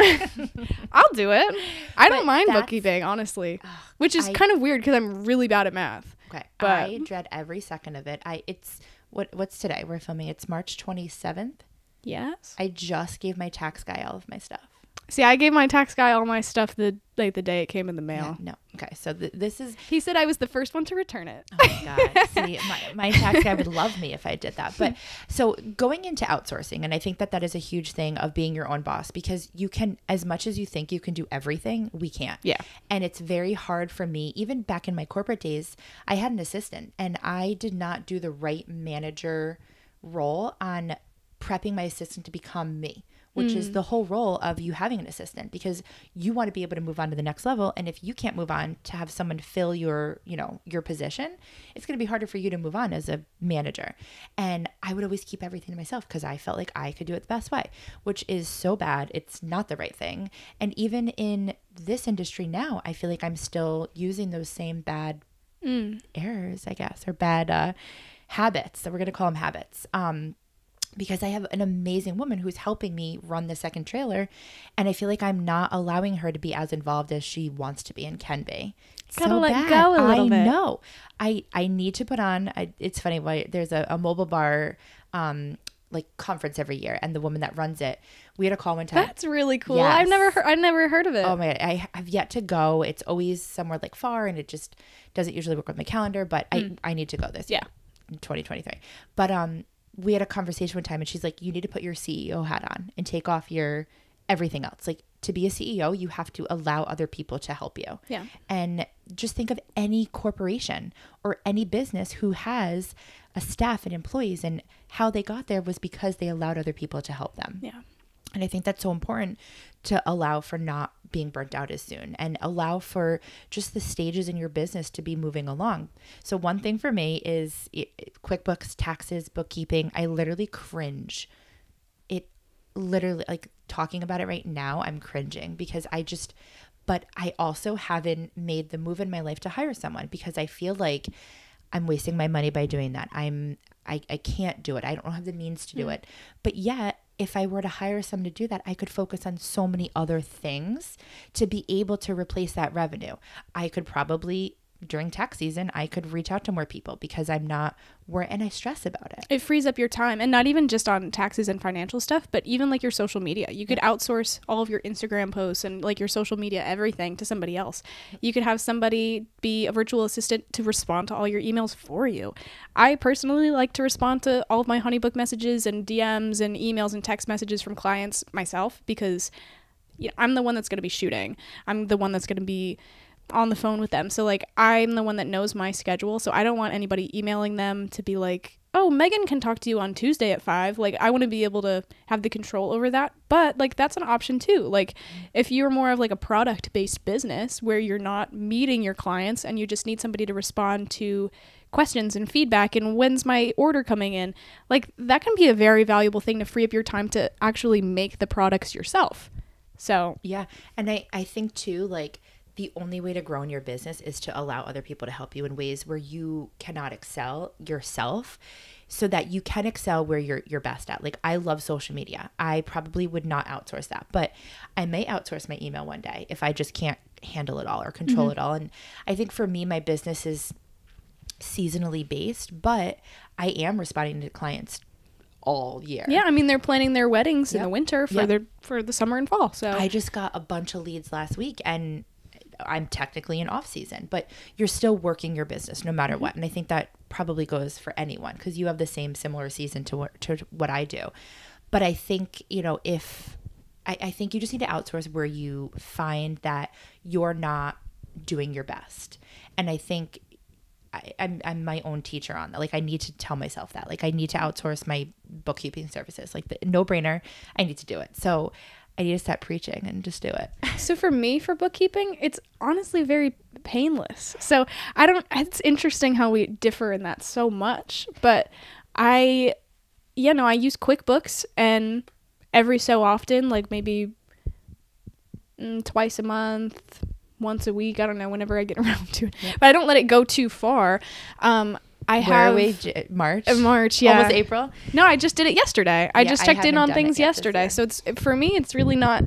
I'll do it. I don't mind bookkeeping, honestly, which is kind of weird because I'm really bad at math. Okay. But I dread every second of it. It's what's today? We're filming. It's March 27th. Yes. I just gave my tax guy all of my stuff. See, I gave my tax guy all my stuff the day it came in the mail. Yeah, no. Okay. So this is... He said I was the first one to return it. Oh, my God. See, my tax guy would love me if I did that. But so going into outsourcing, and I think that is a huge thing of being your own boss, because you can, as much as you think you can do everything, we can't. Yeah. And it's very hard for me. Even back in my corporate days, I had an assistant, and I did not do the right manager role on prepping my assistant to become me, which is the whole role of you having an assistant, because you want to be able to move on to the next level. And if you can't move on to have someone fill your position, it's going to be harder for you to move on as a manager. And I would always keep everything to myself because I felt like I could do it the best way, which is so bad. It's not the right thing. And even in this industry now, I feel like I'm still using those same bad errors, I guess, or bad habits, that we're going to call them habits. Because I have an amazing woman who's helping me run the second trailer, and I feel like I'm not allowing her to be as involved as she wants to be and can be. Gotta let go a little bit. I know. I need to put on. It's funny. There's a mobile bar like conference every year, and the woman that runs it, we had a call one time. That's really cool. Yes. I've never heard of it. Oh my God, I have yet to go. It's always somewhere like far, and it just doesn't usually work with my calendar. But I need to go this year, in 2023. But we had a conversation one time, and she's like, you need to put your CEO hat on and take off your everything else. Like, to be a CEO, you have to allow other people to help you. Yeah. And just think of any corporation or any business who has a staff and employees, and how they got there was because they allowed other people to help them. Yeah. And I think that's so important, to allow for not being burnt out as soon, and allow for just the stages in your business to be moving along. So one thing for me is QuickBooks, taxes, bookkeeping. I literally cringe. It literally, like, talking about it right now, I'm cringing because but I also haven't made the move in my life to hire someone, because I feel like I'm wasting my money by doing that. I can't do it. I don't have the means to do it. But yet, if I were to hire someone to do that, I could focus on so many other things to be able to replace that revenue. I could probably, during tax season, I could reach out to more people because I'm not and I stress about it. It frees up your time, and not even just on taxes and financial stuff, but even like your social media. You could outsource all of your Instagram posts and like your social media, everything, to somebody else. You could have somebody be a virtual assistant to respond to all your emails for you. I personally like to respond to all of my Honeybook messages and DMs and emails and text messages from clients myself, because I'm the one that's going to be shooting. I'm the one that's going to be on the phone with them. So like, I'm the one that knows my schedule. So I don't want anybody emailing them to be like, oh, Megan can talk to you on Tuesday at 5. Like, I want to be able to have the control over that. But like, that's an option too. Like, if you're more of like a product-based business where you're not meeting your clients and you just need somebody to respond to questions and feedback and when's my order coming in, like, that can be a very valuable thing to free up your time to actually make the products yourself. So yeah. And I think too, like, the only way to grow in your business is to allow other people to help you in ways where you cannot excel yourself, so that you can excel where you're best at. Like, I love social media. I probably would not outsource that, but I may outsource my email one day if I just can't handle it all or control it all. And I think for me, my business is seasonally based, but I am responding to clients all year. Yeah, I mean, they're planning their weddings in the winter for the summer and fall. So I just got a bunch of leads last week, and I'm technically in off season, but you're still working your business no matter what. And I think that probably goes for anyone, because you have the similar season to what I do. But I think, I think you just need to outsource where you find that you're not doing your best. And I think I'm my own teacher on that. Like, I need to tell myself that. Like, I need to outsource my bookkeeping services. Like, the no-brainer, I need to do it. So I need to stop preaching and just do it. So for me, for bookkeeping, it's honestly very painless. So it's interesting how we differ in that so much, but I yeah, no, I use QuickBooks, and every so often, like maybe twice a month, once a week, I don't know, whenever I get around to it. But I don't let it go too far. Where are we? March? March, yeah. Almost April? No, I just did it yesterday. I just checked in on things yesterday. So it's, for me, it's really not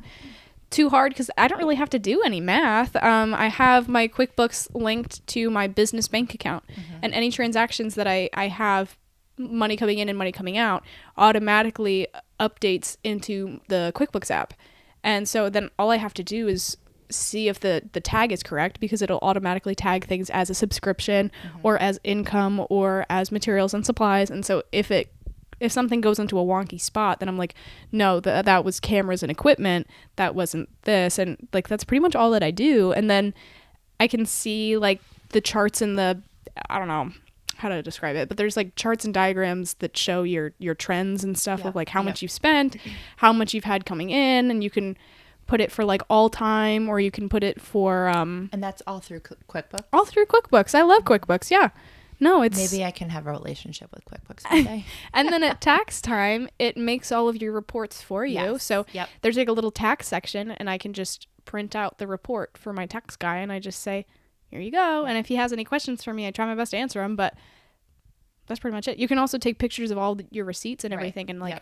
too hard because I don't really have to do any math. I have my QuickBooks linked to my business bank account, and any transactions that I have, money coming in and money coming out, automatically updates into the QuickBooks app. And so then all I have to do is see if the tag is correct, because it'll automatically tag things as a subscription or as income or as materials and supplies. And so if something goes into a wonky spot, then I'm like, no, that was cameras and equipment, that wasn't this. And like, that's pretty much all that I do. And then I can see like the charts in the, I don't know how to describe it, but there's like charts and diagrams that show your trends and stuff of like how much you've spent, how much you've had coming in, and you can put it for like all time, or you can put it for and that's all through QuickBooks. All through QuickBooks. I love QuickBooks. Yeah. No, it's maybe I can have a relationship with QuickBooks one day. And then at tax time, it makes all of your reports for you. Yes. So there's like a little tax section, and I can just print out the report for my tax guy, and I just say, here you go. And if he has any questions for me, I try my best to answer them, but that's pretty much it. You can also take pictures of all your receipts and everything and like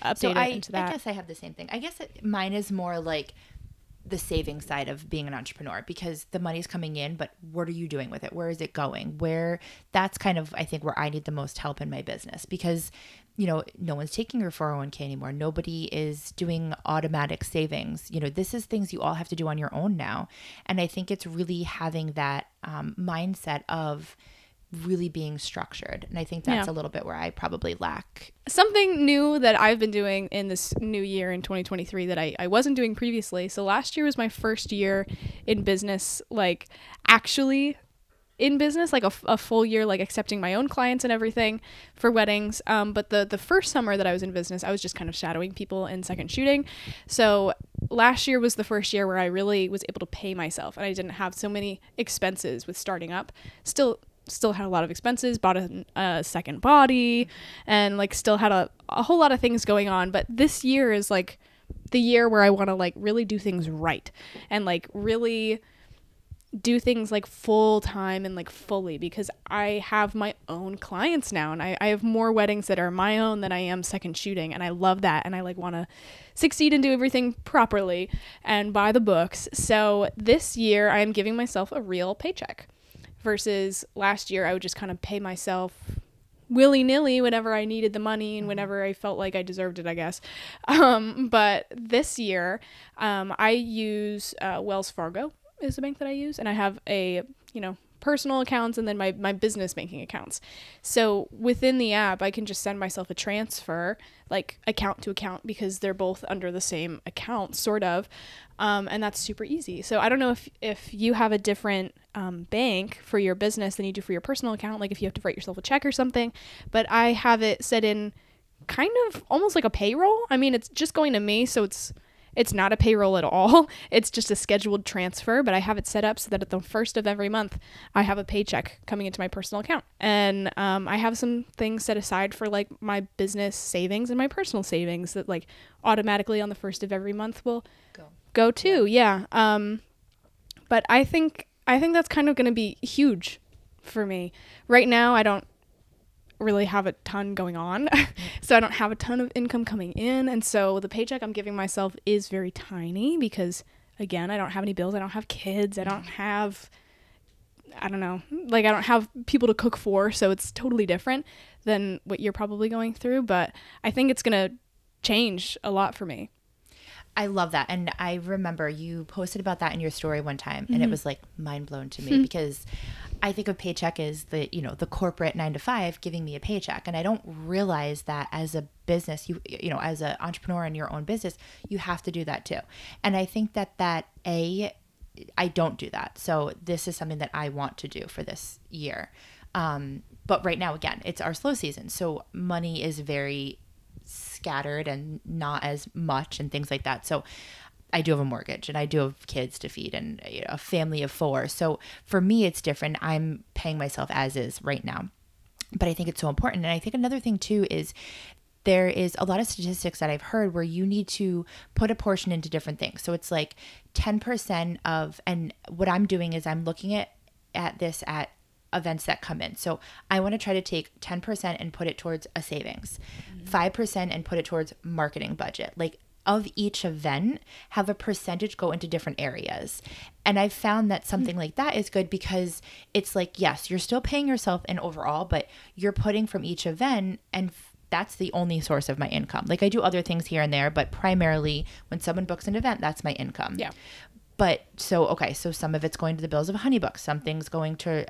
update it into that. I guess I have the same thing. I guess mine is more like the saving side of being an entrepreneur, because the money's coming in, but what are you doing with it? Where is it going? That's kind of, I think, where I need the most help in my business, because, you know, no one's taking your 401k anymore. Nobody is doing automatic savings. You know, this is things you all have to do on your own now. And I think it's really having that mindset of really being structured. And I think that's a little bit where I probably lack. Something new that I've been doing in this new year in 2023 that I wasn't doing previously. So last year was my first year in business, like actually in business, like a full year, like accepting my own clients and everything for weddings. But the first summer that I was in business, I was just kind of shadowing people in second shooting. So last year was the first year where I really was able to pay myself, and I didn't have so many expenses with starting up. Still had a lot of expenses, bought a second body, and like still had a whole lot of things going on. But this year is like the year where I want to like really do things right, and like really do things like full time and like fully, because I have my own clients now, and I have more weddings that are my own than I am second shooting, and I love that, and I like want to succeed and do everything properly and by the books. So this year I am giving myself a real paycheck. Versus last year, I would just kind of pay myself willy-nilly whenever I needed the money and whenever I felt like I deserved it, I guess. But this year, I use Wells Fargo is the bank that I use. And I have personal accounts and then my business banking accounts. So within the app, I can just send myself a transfer, like account to account, because they're both under the same account, sort of. And that's super easy. So I don't know if you have a different bank for your business than you do for your personal account, like if you have to write yourself a check or something, but I have it set in kind of almost like a payroll. I mean, it's just going to me, so it's not a payroll at all. It's just a scheduled transfer, but I have it set up so that at the first of every month, I have a paycheck coming into my personal account. And I have some things set aside for like my business savings and my personal savings that like automatically on the first of every month will go too. Yeah. But I think that's kind of going to be huge for me. Right now, I don't really have a ton going on. So I don't have a ton of income coming in. And so the paycheck I'm giving myself is very tiny because, again, I don't have any bills. I don't have kids. I don't have people to cook for. So it's totally different than what you're probably going through. But I think it's going to change a lot for me. I love that. And I remember you posted about that in your story one time, and it was like mind blown to me because I think of paycheck as the corporate 9 to 5 giving me a paycheck. And I don't realize that as a business, as an entrepreneur in your own business, you have to do that too. And I think that I don't do that. So this is something that I want to do for this year. But right now, again, it's our slow season. So money is very scattered and not as much and things like that. So I do have a mortgage and I do have kids to feed and a family of 4. So for me, it's different. I'm paying myself as is right now. But I think it's so important. And I think another thing too is there is a lot of statistics that I've heard where you need to put a portion into different things. So it's like 10% of, and what I'm doing is I'm looking at this at events that come in. So I want to try to take 10% and put it towards a savings, 5% and put it towards marketing budget. Like of each event, have a percentage go into different areas. And I've found that something like that is good because it's like, yes, you're still paying yourself in overall, but you're putting from each event, and that's the only source of my income. Like I do other things here and there, but primarily when someone books an event, that's my income. Yeah. But so some of it's going to the bills of a honeybook. Something's going to,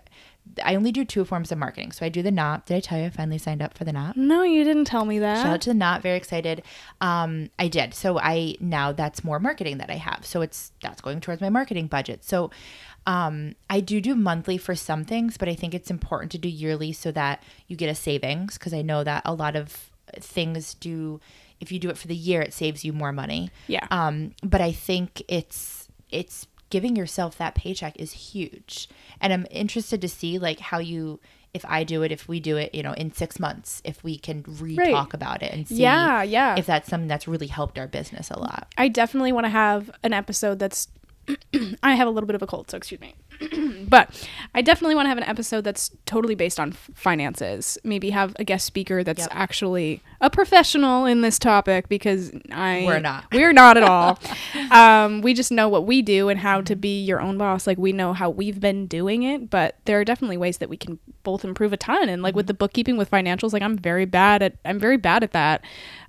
I only do 2 forms of marketing. So I do the Knot. Did I tell you I finally signed up for the Knot? No, you didn't tell me that. Shout out to the Knot. Very excited. I did. So now that's more marketing that I have. So that's going towards my marketing budget. So I do monthly for some things, but I think it's important to do yearly so that you get a savings, because I know that a lot of things do, if you do it for the year, it saves you more money. Yeah. But I think it's giving yourself that paycheck is huge. And I'm interested to see like how if I do it, if we do it, in 6 months, if we can talk about it and see if that's something that's really helped our business a lot. I definitely want to have an episode that's I have a little bit of a cold, so excuse me. But I definitely want to have an episode that's totally based on finances. Maybe have a guest speaker that's actually a professional in this topic, because we're not at all. We just know what we do and how to be your own boss. Like we know how we've been doing it, but there are definitely ways that we can both improve a ton. And like with the bookkeeping, with financials, like I'm very bad at that.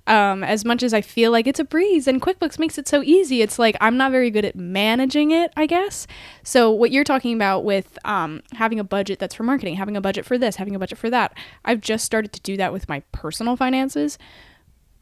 As much as I feel like it's a breeze and QuickBooks makes it so easy, it's like I'm not very good at managing it, I guess. So what you're talking about with having a budget that's for marketing, having a budget for this, having a budget for that, I've just started to do that with my personal finances.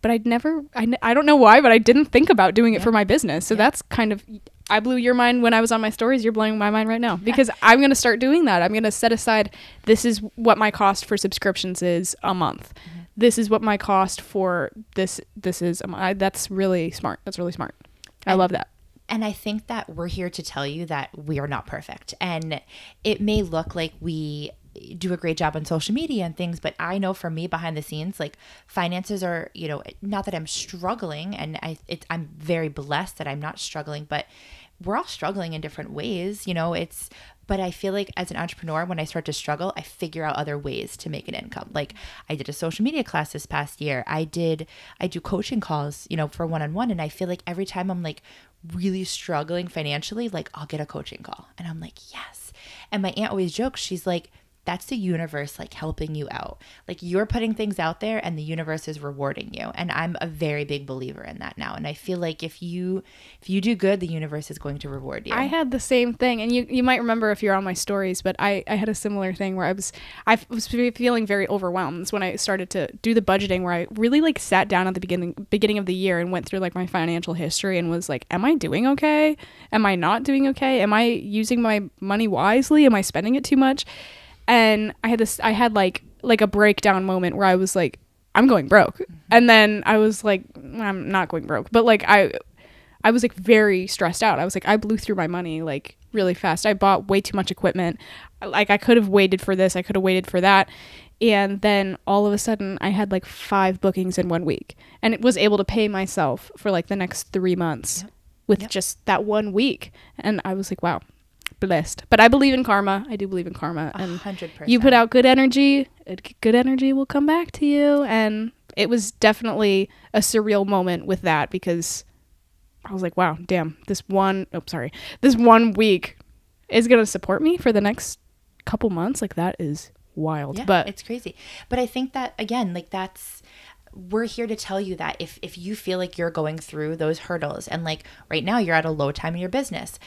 But I don't know why, but I didn't think about doing it for my business. So that's kind of, I blew your mind when I was on my stories. You're blowing my mind right now, because I'm going to start doing that. I'm going to set aside, this is what my cost for subscriptions is a month. This is what my cost for this is. That's really smart. That's really smart. I love that. And I think that we're here to tell you that we are not perfect. And it may look like we do a great job on social media and things, but I know for me behind the scenes, like finances are, not that I'm struggling, and I'm very blessed that I'm not struggling, but we're all struggling in different ways, but I feel like as an entrepreneur, when I start to struggle, I figure out other ways to make an income. Like I did a social media class this past year. I do coaching calls, for one-on-one. And I feel like every time I'm like really struggling financially, like I'll get a coaching call and I'm like, yes. And my aunt always jokes, she's like, that's the universe like helping you out. Like you're putting things out there and the universe is rewarding you. And I'm a very big believer in that now. And I feel like if you do good, the universe is going to reward you. I had the same thing. And you might remember if you're on my stories, but I had a similar thing where I was feeling very overwhelmed when I started to do the budgeting, where I really like sat down at the beginning of the year and went through like my financial history and was like, am I doing okay? Am I not doing okay? Am I using my money wisely? Am I spending it too much? And I had like a breakdown moment where I was like, I'm going broke. And then I was like, I'm not going broke. But like, I was like very stressed out. I was like, I blew through my money like really fast. I bought way too much equipment. Like I could have waited for this. I could have waited for that. And then all of a sudden I had like 5 bookings in 1 week, and it was able to pay myself for like the next 3 months with just that 1 week. And I was like, wow. Blessed. But I believe in karma. I do believe in karma. And 100%. You put out good energy will come back to you. And it was definitely a surreal moment with that, because I was like, wow, damn, this 1 week is going to support me for the next couple months. Like that is wild. Yeah, but it's crazy. But I think that again, like we're here to tell you that if you feel like you're going through those hurdles and like right now you're at a low time in your business,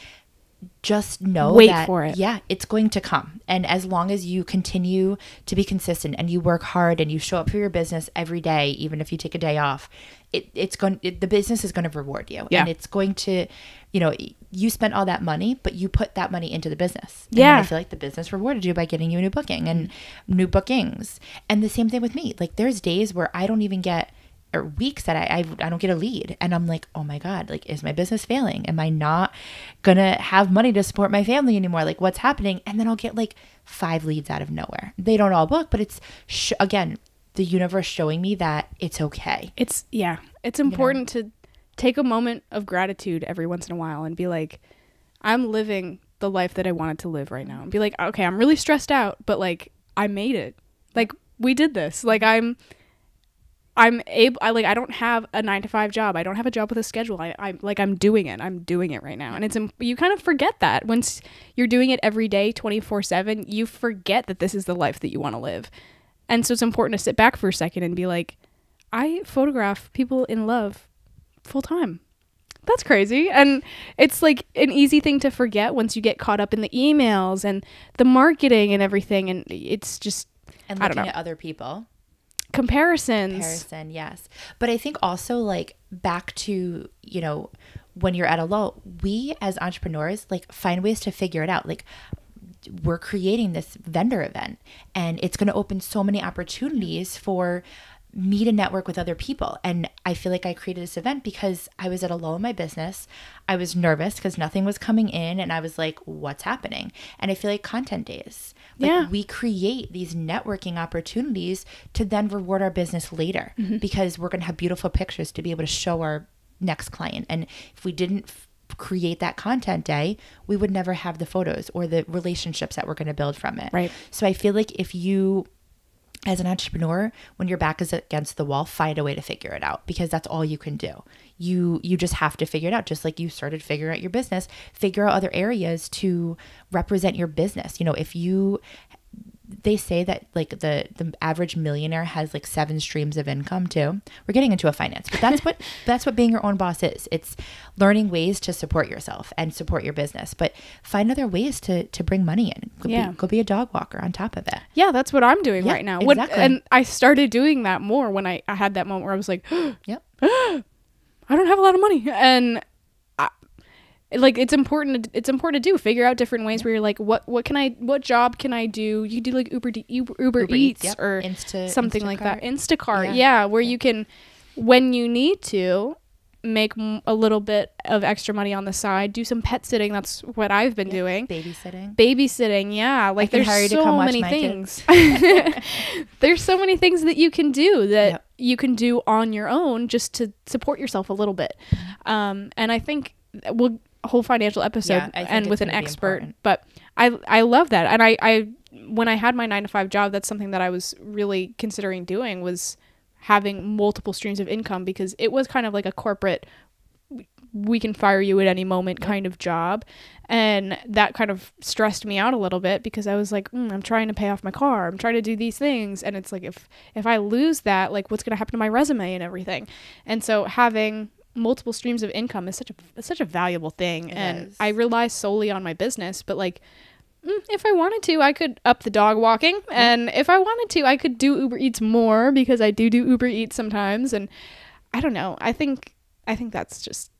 just know wait that, for it. Yeah, it's going to come. And as long as you continue to be consistent and you work hard and you show up for your business every day, even if you take a day off, the business is going to reward you. Yeah. And it's going to, you spent all that money, but you put that money into the business. And yeah. I feel like the business rewarded you by getting you a new booking and new bookings. And the same thing with me. Like there's days where I don't even get, or weeks that I don't get a lead, and I'm like, oh my God, like, is my business failing? Am I not gonna have money to support my family anymore? Like, what's happening? And then I'll get like 5 leads out of nowhere. They don't all book, but it's again, the universe showing me that it's okay. It's important to take a moment of gratitude every once in a while and be like, I'm living the life that I wanted to live right now, and be like, okay, I'm really stressed out, but like I made it. Like we did this. Like I'm able, I don't have a 9-to-5 job. I don't have a job with a schedule. I'm doing it. I'm doing it right now. And you kind of forget that once you're doing it every day, 24/7, you forget that this is the life that you want to live. And so it's important to sit back for a second and be like, I photograph people in love full time. That's crazy. And it's like an easy thing to forget once you get caught up in the emails and the marketing and everything. And it's just, and looking at other people. Comparison, yes. But I think also like back to, you know, when you're at a low, we as entrepreneurs like find ways to figure it out. Like we're creating this vendor event and it's going to open so many opportunities for me to network with other people. And I feel like I created this event because I was at a low in my business. I was nervous because nothing was coming in and I was like, what's happening? And I feel like content days, like we create these networking opportunities to then reward our business later because we're going to have beautiful pictures to be able to show our next client. And if we didn't create that content day, we would never have the photos or the relationships that we're going to build from it. Right. So I feel like if you, as an entrepreneur, when your back is against the wall, find a way to figure it out because that's all you can do. You just have to figure it out. Just like you started figuring out your business, figure out other areas to represent your business. You know, they say that like the average millionaire has like 7 streams of income too. We're getting into a finance, but that's what being your own boss is. It's learning ways to support yourself and support your business, but find other ways to bring money in. Go be a dog walker on top of it. Yeah, that's what I'm doing right now. Exactly. And I started doing that more when I had that moment where I was like, yep. I don't have a lot of money. And like it's important to do figure out different ways where you're like what job can I do. You do like Uber Eats or something Instacart. Like that, Instacart, where you can, when you need to, make a little bit of extra money on the side, do some pet sitting. That's what I've been doing. Babysitting, like there's so many things. There's so many things that you can do that you can do on your own just to support yourself a little bit. And I think we'll whole financial episode and with an expert, but I love that. And I when I had my 9-to-5 job, that's something that I was really considering doing, was having multiple streams of income, because it was kind of like a corporate, we can fire you at any moment kind of job. And that kind of stressed me out a little bit because I was like, I'm trying to pay off my car. I'm trying to do these things. And it's like, if I lose that, like what's going to happen to my resume and everything? And so having multiple streams of income is such a valuable thing. I rely solely on my business, but like, if I wanted to, I could up the dog walking. And if I wanted to, I could do Uber Eats more, because I do Uber Eats sometimes. And I don't know. I think that's just,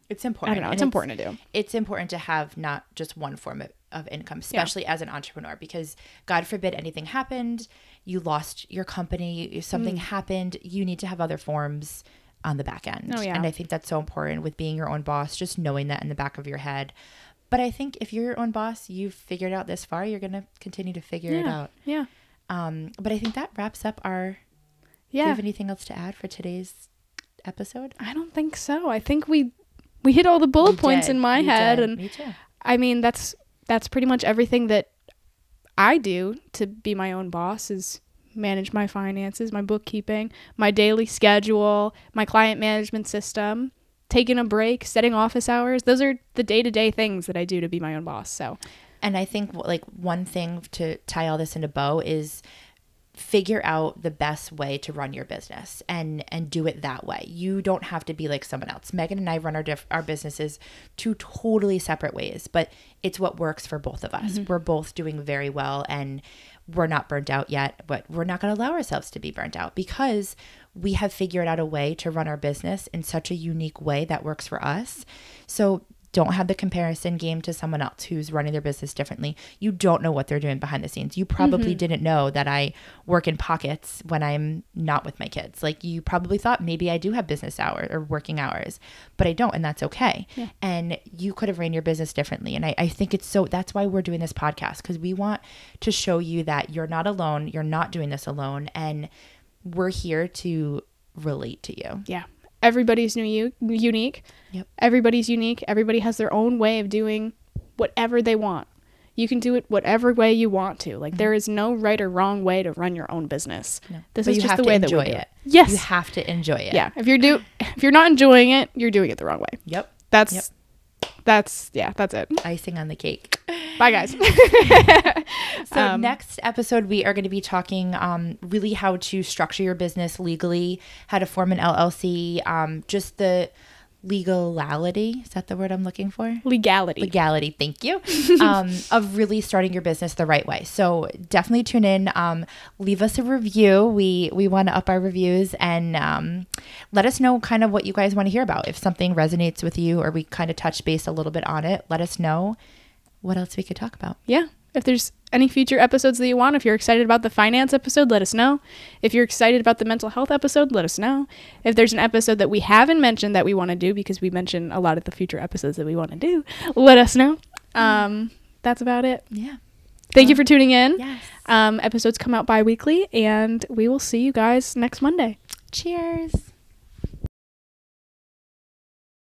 it's important. I don't know. It's important to do. It's important to have not just one form of income, especially as an entrepreneur, because God forbid anything happened, you lost your company, if something happened, you need to have other forms on the back end. And I think that's so important with being your own boss, just knowing that in the back of your head. But I think if you're your own boss, you've figured out this far, you're going to continue to figure it out. Yeah. But I think that wraps up our, do you have anything else to add for today's episode? I don't think so. I think we hit all the bullet points in my head. And me too. I mean, that's pretty much everything that I do to be my own boss, is manage my finances, my bookkeeping, my daily schedule, my client management system, taking a break, setting office hours. Those are the day-to-day things that I do to be my own boss. So, and I think like one thing to tie all this into bow is figure out the best way to run your business and do it that way. You don't have to be like someone else. Meghan and I run our businesses 2 totally separate ways, but it's what works for both of us. We're both doing very well, and we're not burnt out yet, but we're not going to allow ourselves to be burnt out, because we have figured out a way to run our business in such a unique way that works for us. So don't have the comparison game to someone else who's running their business differently. You don't know what they're doing behind the scenes. You probably didn't know that I work in pockets when I'm not with my kids. Like, you probably thought maybe I do have business hours or working hours, but I don't, and that's okay. Yeah. And you could have ran your business differently. And I think that's why we're doing this podcast, because we want to show you that you're not alone. You're not doing this alone. And we're here to relate to you. Yeah. Everybody's unique. Yep. Everybody's unique. Everybody has their own way of doing whatever they want. You can do it whatever way you want to. Like, there is no right or wrong way to run your own business. No. This is just the way that we do it. Yes. You have to enjoy it. Yeah. If you're not enjoying it, you're doing it the wrong way. Yep. That's it. Icing on the cake. Bye, guys. So next episode, we are going to be talking really how to structure your business legally, how to form an LLC, just the legality. Is that the word I'm looking for? Legality. Thank you. Of really starting your business the right way. So definitely tune in. Leave us a review. We want to up our reviews, and let us know kind of what you guys want to hear about. If something resonates with you, or we kind of touch base a little bit on it, let us know what else we could talk about. Yeah. If there's any future episodes that you want, if you're excited about the finance episode, let us know. If you're excited about the mental health episode, let us know. If there's an episode that we haven't mentioned that we want to do, because we mention a lot of the future episodes that we want to do, let us know. That's about it. Yeah. Thank you for tuning in. Yes. Episodes come out bi-weekly, and we will see you guys next Monday. Cheers.